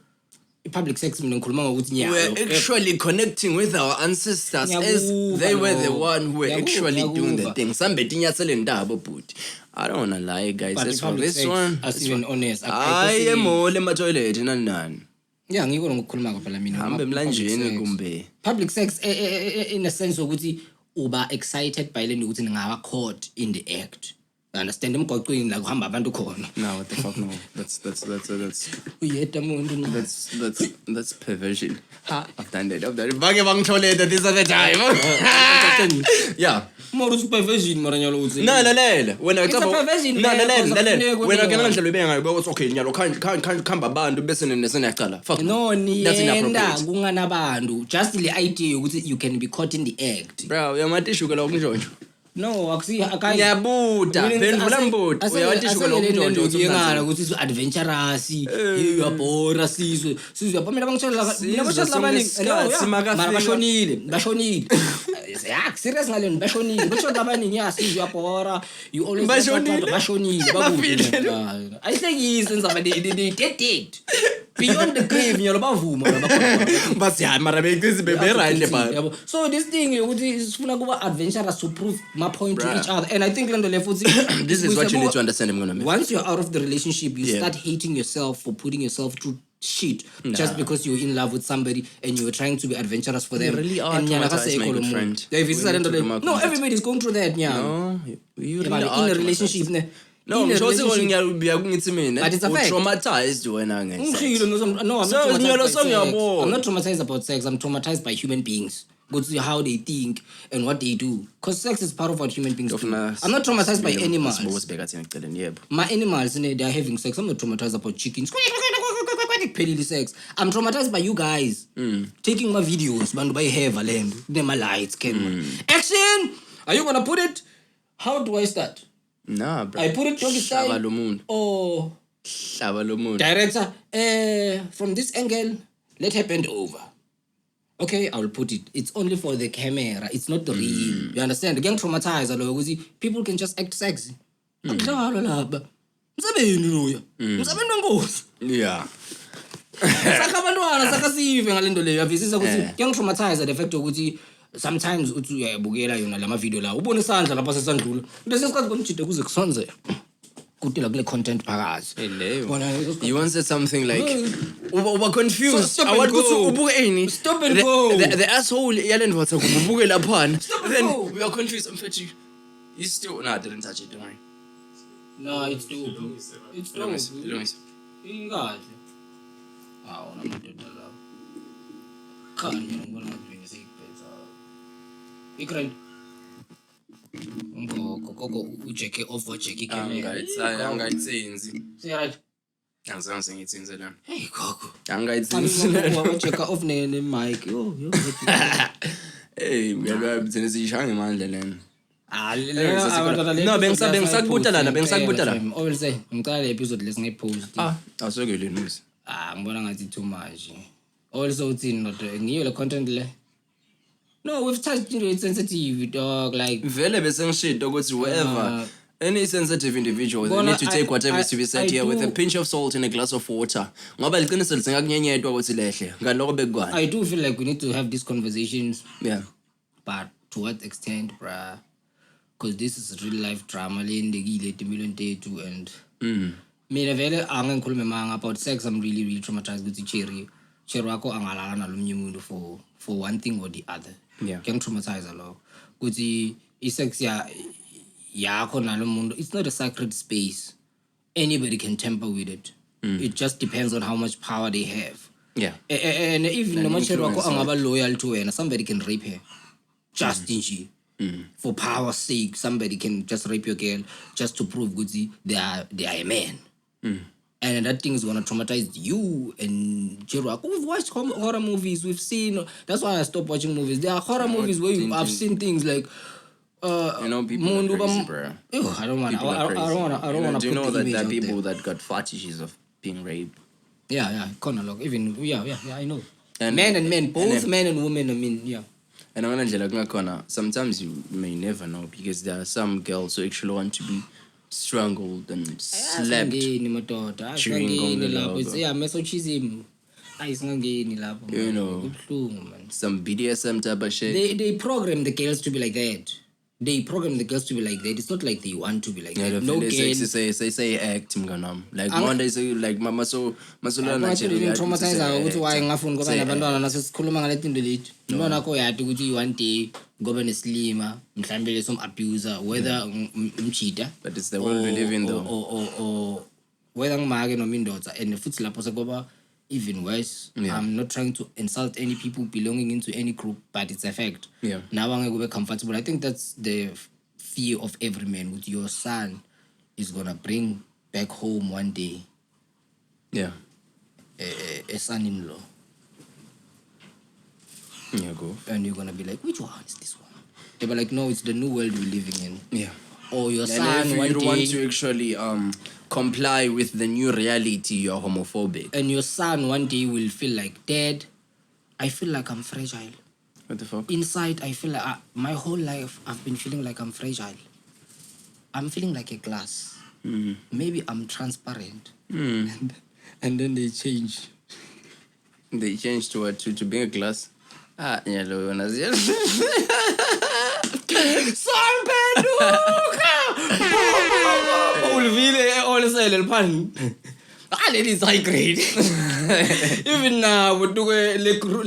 Public sex mina ngikhuluma ngokuthi nyalo. We're actually connecting with our ancestors as they were the one who were actually doing the thing. Somebody nyatsele ndabo but I don't wanna lie guys. As for this one, as even honest. I am all in my toilet nani. Yeah, ngiko ngokukhuluma phela mina. Hambe emlanjeni kumbe. Public sex in a sense ukuthi uba excited by le ukuthi ngaba caught in the act. Understand emgwaqweni la kuhamba abantu khona. No, what the fuck no. That's uyeda umuntu. That's perversion. I've done that. Bake bangitholete this other time. Yeah. More perversion maranyalo uthi. No, lalela. Wena It's a perversion. No, lalela. Wena kana ngandlela ubenga ukuthi okay nyalo khamba abantu bese nesiyaqala. Fuck. No, niyenda kunganabantu. Just the idea ukuthi you can be caught in the act. Bro, uyamatishukela ukunjonjo. No, akusi akayi. Ngiyabuda, phendula mbuti. Uyawathi shukela umntwana ukuthi is adventurous. You are bora sizwe. Sizwe yapha mina bangitshela labaningi. Mara bashonile. Yeah, serious ngaleni bashonile. Bashonile abaningi sizwe yabhora. You always bashonile babudle. Ayihlekise nzaba dead. Beyond the grave nyalo bavuma but yeah mara beyiqizi bebe right le so this thing ukuthi sifuna kuba adventurous to prove my point to each other, and I think lento le futhi this is what you need to understand mngona. Once you're out of the relationship, you start hating yourself for putting yourself through shit just because you're in love with somebody and you're trying to be adventurous for them. You really are traumatized, my good friend. No, everybody's going through that. No, you really are in a relationship. No, but it's a fact. Traumatized when I'm not traumatized about sex. I'm traumatized by human beings. Go to how they think and what they do. Because sex is part of what human beings do. I'm not traumatized by animals. My animals, they're having sex. I'm not traumatized about chickens. Sex. I'm traumatized by you guys. Taking my videos, by have a land. Then my lights, camera. Action! Are you gonna put it? How do I start? Nah, bro. I put it doggy style. Oh. Director, from this angle, let her bend over. Okay, I will put it. It's only for the camera. It's not the real. You understand? Again, traumatized. People can just act sexy. Yeah. Traumatized the fact of sometimes uyayibukela yona lama video la ubona isandla lapha sesandlula into sesikwazi bomjide kuze kusonze kudela kule content phakathi you want to say something like uba confused awukuthi ubuke ini stop and go the asshole yalendo wathi kubuke lapha then we are confused mfethu you still I didn't touch it, don't worry. No, it's dope. It's dope. Ingahle namadoda la khanya ngibona ngathi Ikran. Gogo ujeke off wajeke camera. Angayitsenzi. Say right. Angizange ngitsenze lana. Hey gogo. Angayitsenzi. Wajeke off ne mic. Yo. Hey, ngiyalwa bitsene siyishanga imandla lana. No, bengisakubuta lana. Always say ngicala le episode lesingepost. Awusokele news. Ngibona ngathi too much. Also uthini not ngiyo le content le. No, we've touched it's sensitive, dog. Like vele besengishit ukuthi whoever any sensitive individual they need to take whatever is to be said here with a pinch of salt in a glass of water. Ngoba liqiniso lisengakunyenyedwa ukuthi lehle ngaloko bekugwana. I do feel like we need to have these conversations. Yeah. But to what extent, bruh? Because this is real life drama lendekile timillion too and mina vele angikhulume manga about sex. I'm really traumatized with cherry wako angalala nalomnye umuntu for one thing or the other. Yeah. Can traumatize a lot. Kuti sex yakho nalo mundo. It's not a sacred space. Anybody can tamper with it. It just depends on how much power they have. Yeah. And even no matter wako angaba loyal to her, somebody can rape her. Just in she. For power's sake, somebody can just rape your girl just to prove Gucci they are a man. And that thing is gonna traumatize you and Jiro. We've watched horror movies. We've seen. That's why I stopped watching movies. There are horror movies where I've seen things like, people are crazy, bro. I don't want to. Do you know that there are people that got fetishes of being raped? Yeah, kind even I know. And men and men, both men and women. I mean, yeah. And sometimes you may never know because there are some girls who actually want to be strangled and slapped during masochism. You know, some BDSM type of shit. They program the girls to be like that. It's not like they want to be like that. No girl. Say act like Monday say like mama so traumatize ukuthi why ngafuni ngoba nabantwana nasesikhuluma ngale tinto leti. Mbona ko yathi ukuthi one day ngoba neslima mhlambe leso abuser whether umcheater, but it's the world we live in though. Or whether ngimake noma indoda and futhi lapho sekuba even worse. I'm not trying to insult any people belonging into any group, but it's a fact. Now I'm going to be comfortable. I think that's the fear of every man. With your son is gonna bring back home one day. Yeah. A son-in-law. Yeah, go. And you're gonna be like, which one is this one? They were like, no, it's the new world we're living in. Yeah. Or your And son if one you day, want to actually comply with the new reality, you're homophobic. and your son one day will feel like, Dad, I feel like I'm fragile. What the fuck? Inside, I feel like my whole life I've been feeling like I'm fragile. I'm feeling like a glass. Maybe I'm transparent. And then they change. They changed to what? To being a glass? Ah, yeah, lo, Lady is high grade. Even now, we do a group.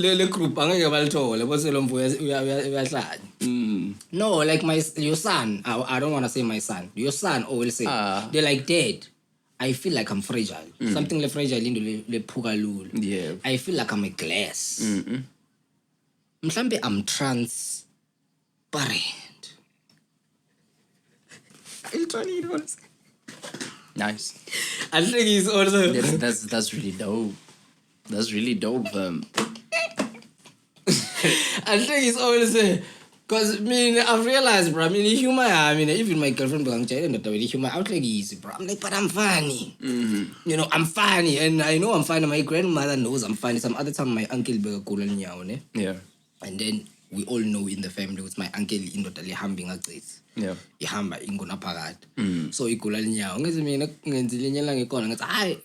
No, like your son. I don't want to say my son. Your son always say they're like, Dad, I feel like I'm fragile. Something like fragile in the pugalul. Yeah. I feel like I'm a glass. I'm transparent. Nice. I think he's also That's really dope. That's really dope. I think it's always because I've realized, bro. Humor. Even my girlfriend belong to not really humor. I was like easy, bro. I'm like, but I'm funny. I'm funny, and I know I'm funny. My grandmother knows I'm funny. Some other time, my uncle be cool and Yeah. and then we all know in the family it's my uncle in the hambing a place. Yeah. Ihamba ingona phakathi. So igula linyawo. Ngize mina ngenzile inyala ngekona ngathi hayi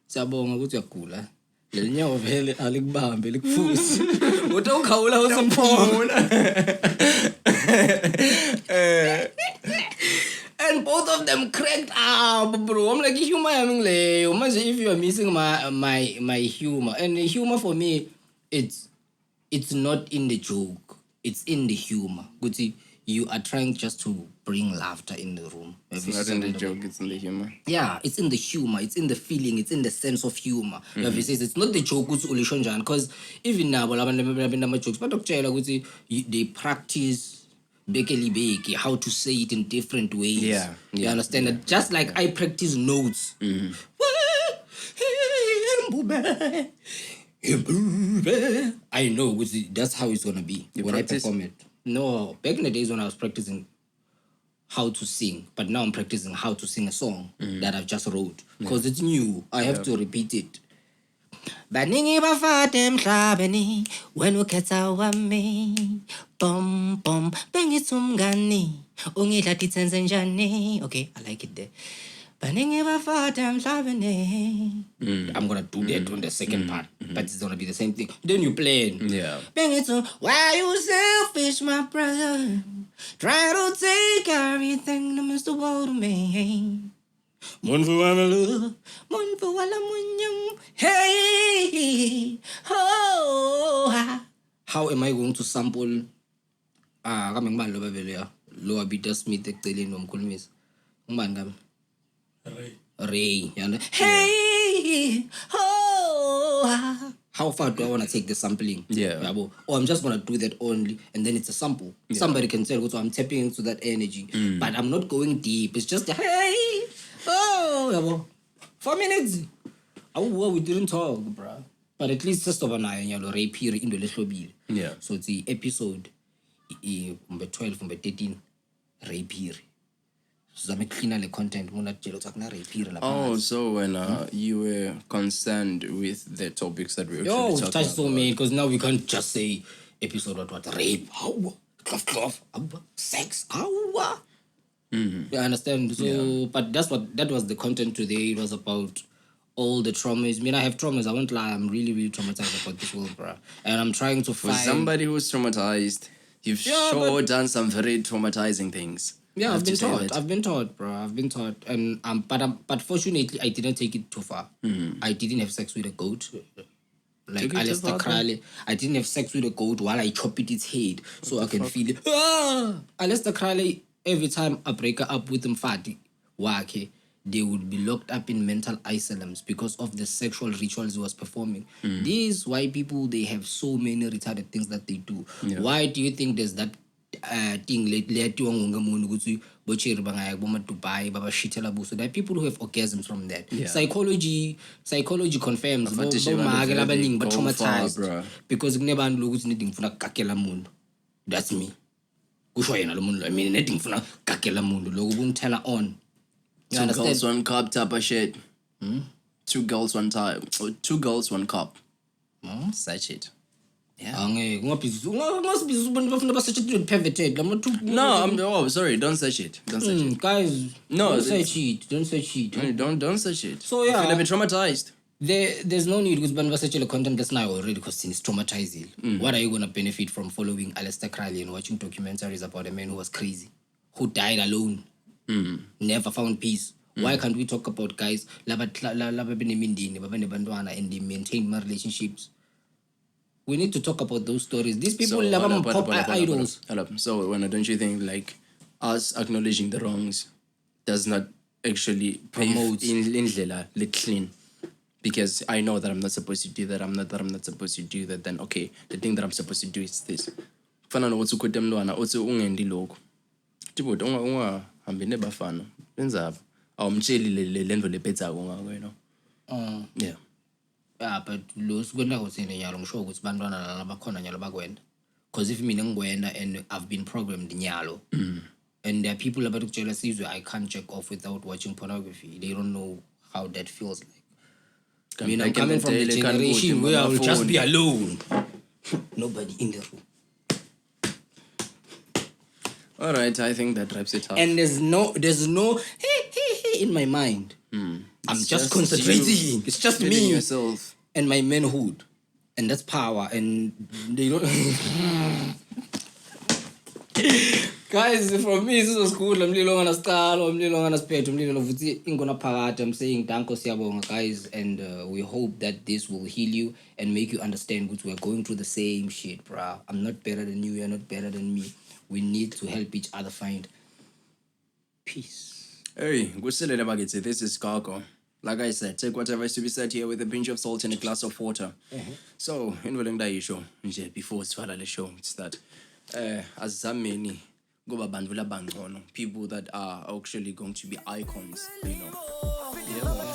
siyabonga ukuthi uyagula. Lelinyawo vele alikubambe likufusi. Uthi ukhawula usemphona. And both of them cracked up, bro. I'm like, humor leyo. Manje if you are missing my humor. And the humor for me, it's not in the joke. It's in the humor. Guti, you are trying just to bring laughter in the room. It's not in the joke, it's in the humor. Yeah, it's in the humor, it's in the feeling, it's in the sense of humor. It's not the joke because even now, jokes, but they practice how to say it in different ways. Yeah. You understand that? Just like I practice notes. I know that's how it's gonna be when I perform it. No, back in the days when I was practicing how to sing, but now I'm practicing how to sing a song that I've just wrote because it's new. I have to repeat it. Baningi bafate emhlabeni when ukhetha wami bom bom bengithi umngani ungidla dithenze njani. Okay, I like it there. Baningi bafate emhlabeni. I'm gonna do that on the second part, but it's gonna be the same thing. Then you play. Yeah. Bengithi why you selfish, my brother? Try to take everything that means the world to me. Hey, oh. How am I going to sample kaming bani lo bebele ya lo abita Smith eceleni nomkhulumisi ngubani kami Ray yana hey oh. How far do I want to take the sampling? Yeah. Or I'm just going to do that only and then it's a sample. Yeah. Somebody can tell, so I'm tapping into that energy. But I'm not going deep. It's just, hey, oh, 4 minutes. Oh, we didn't talk, bro. But at least just over now, Ray Piri in the little bit. Yeah. So it's the episode number 12, number 13, Ray Piri. So I'm cleaner the content. Oh, so when you were concerned with the topics that we were talking about. Touch so many because now we can't just say episode what rape, cloth, sex, You understand? So, but that was the content today. It was about all the traumas. I have traumas. I won't lie. I'm really, really traumatized about this world, bro. And I'm trying to find. For somebody who's traumatized, you've done some very traumatizing things. Yeah, I've been taught, bro. I've been taught, and but fortunately, I didn't take it too far. I didn't have sex with a goat. Like Alistair Crowley, I didn't have sex with a goat while I chop its head, so I can feel it. Alistair Crowley, every time I break up with him, they would be locked up in mental asylums because of the sexual rituals he was performing. These white people, they have so many retarded things that they do. Yeah. Why do you think there's that thing there are people who have orgasms from that. Psychology confirms traumatized because that's me. kusho yena lo muntu lo mina nedi ngifuna gagela muntu lokho kungithela on. You 2 understand? girls, 1 cup type of shit. 2 girls, 1 time. 2 girls, 1 cup. Such it. Yeah. Ungabhizi ubona bafuna basearch it perverted. No, sorry, don't search it. Don't search it. Guys, No, don't search it. Don't search it. Don't search it. So, yeah. I feel a bit traumatized. There's no need because bantu basearch content that's now already because it's traumatizing. What are you gonna benefit from following Aleister Crowley and watching documentaries about a man who was crazy, who died alone, never found peace? Why can't we talk about guys laba benemindini, babane bantwana, and they maintain my relationships? We need to talk about those stories. These people laba pop idols. So don't you think like us acknowledging the wrongs does not actually promote in clean? Because I know that I'm not supposed to do that. I'm not supposed to do that. Then okay, the thing that I'm supposed to do is this. Fana no utsu kutem lwana utsu ungendi lokho. Tipo unga hambe nebafana. Benzaba. Awumtsheli lento lephetako ngako wena. Yeah. Yeah, but lo sikwenda kuthini nyalo ngisho ukuthi bantwana laba khona nyalo bakwenda. Because if mina ngwenda and I've been programmed nyalo. And there are people about to sizwe I can't check off without watching pornography. They don't know how that feels like. I mean, I'm coming from the generation where I will just be alone. Nobody in the room. All right, I think that wraps it up. And there's no in my mind. I'm just concentrating. It's just me yourself and my manhood. And that's power. And they don't... Guys, from me, this was cool. I'm little on a star, I'm little on a spectrum, I'm little on I'm saying danko siyabonga, guys, and we hope that this will heal you and make you understand that we're going through the same shit, bro. I'm not better than you, you're not better than me. We need to help each other find peace. Hey, this is Gago. Like I said, take whatever is to be said here with a pinch of salt and a glass of water. So, in the show, before it's the show, it's that as many people that are actually going to be icons, you know. Yeah.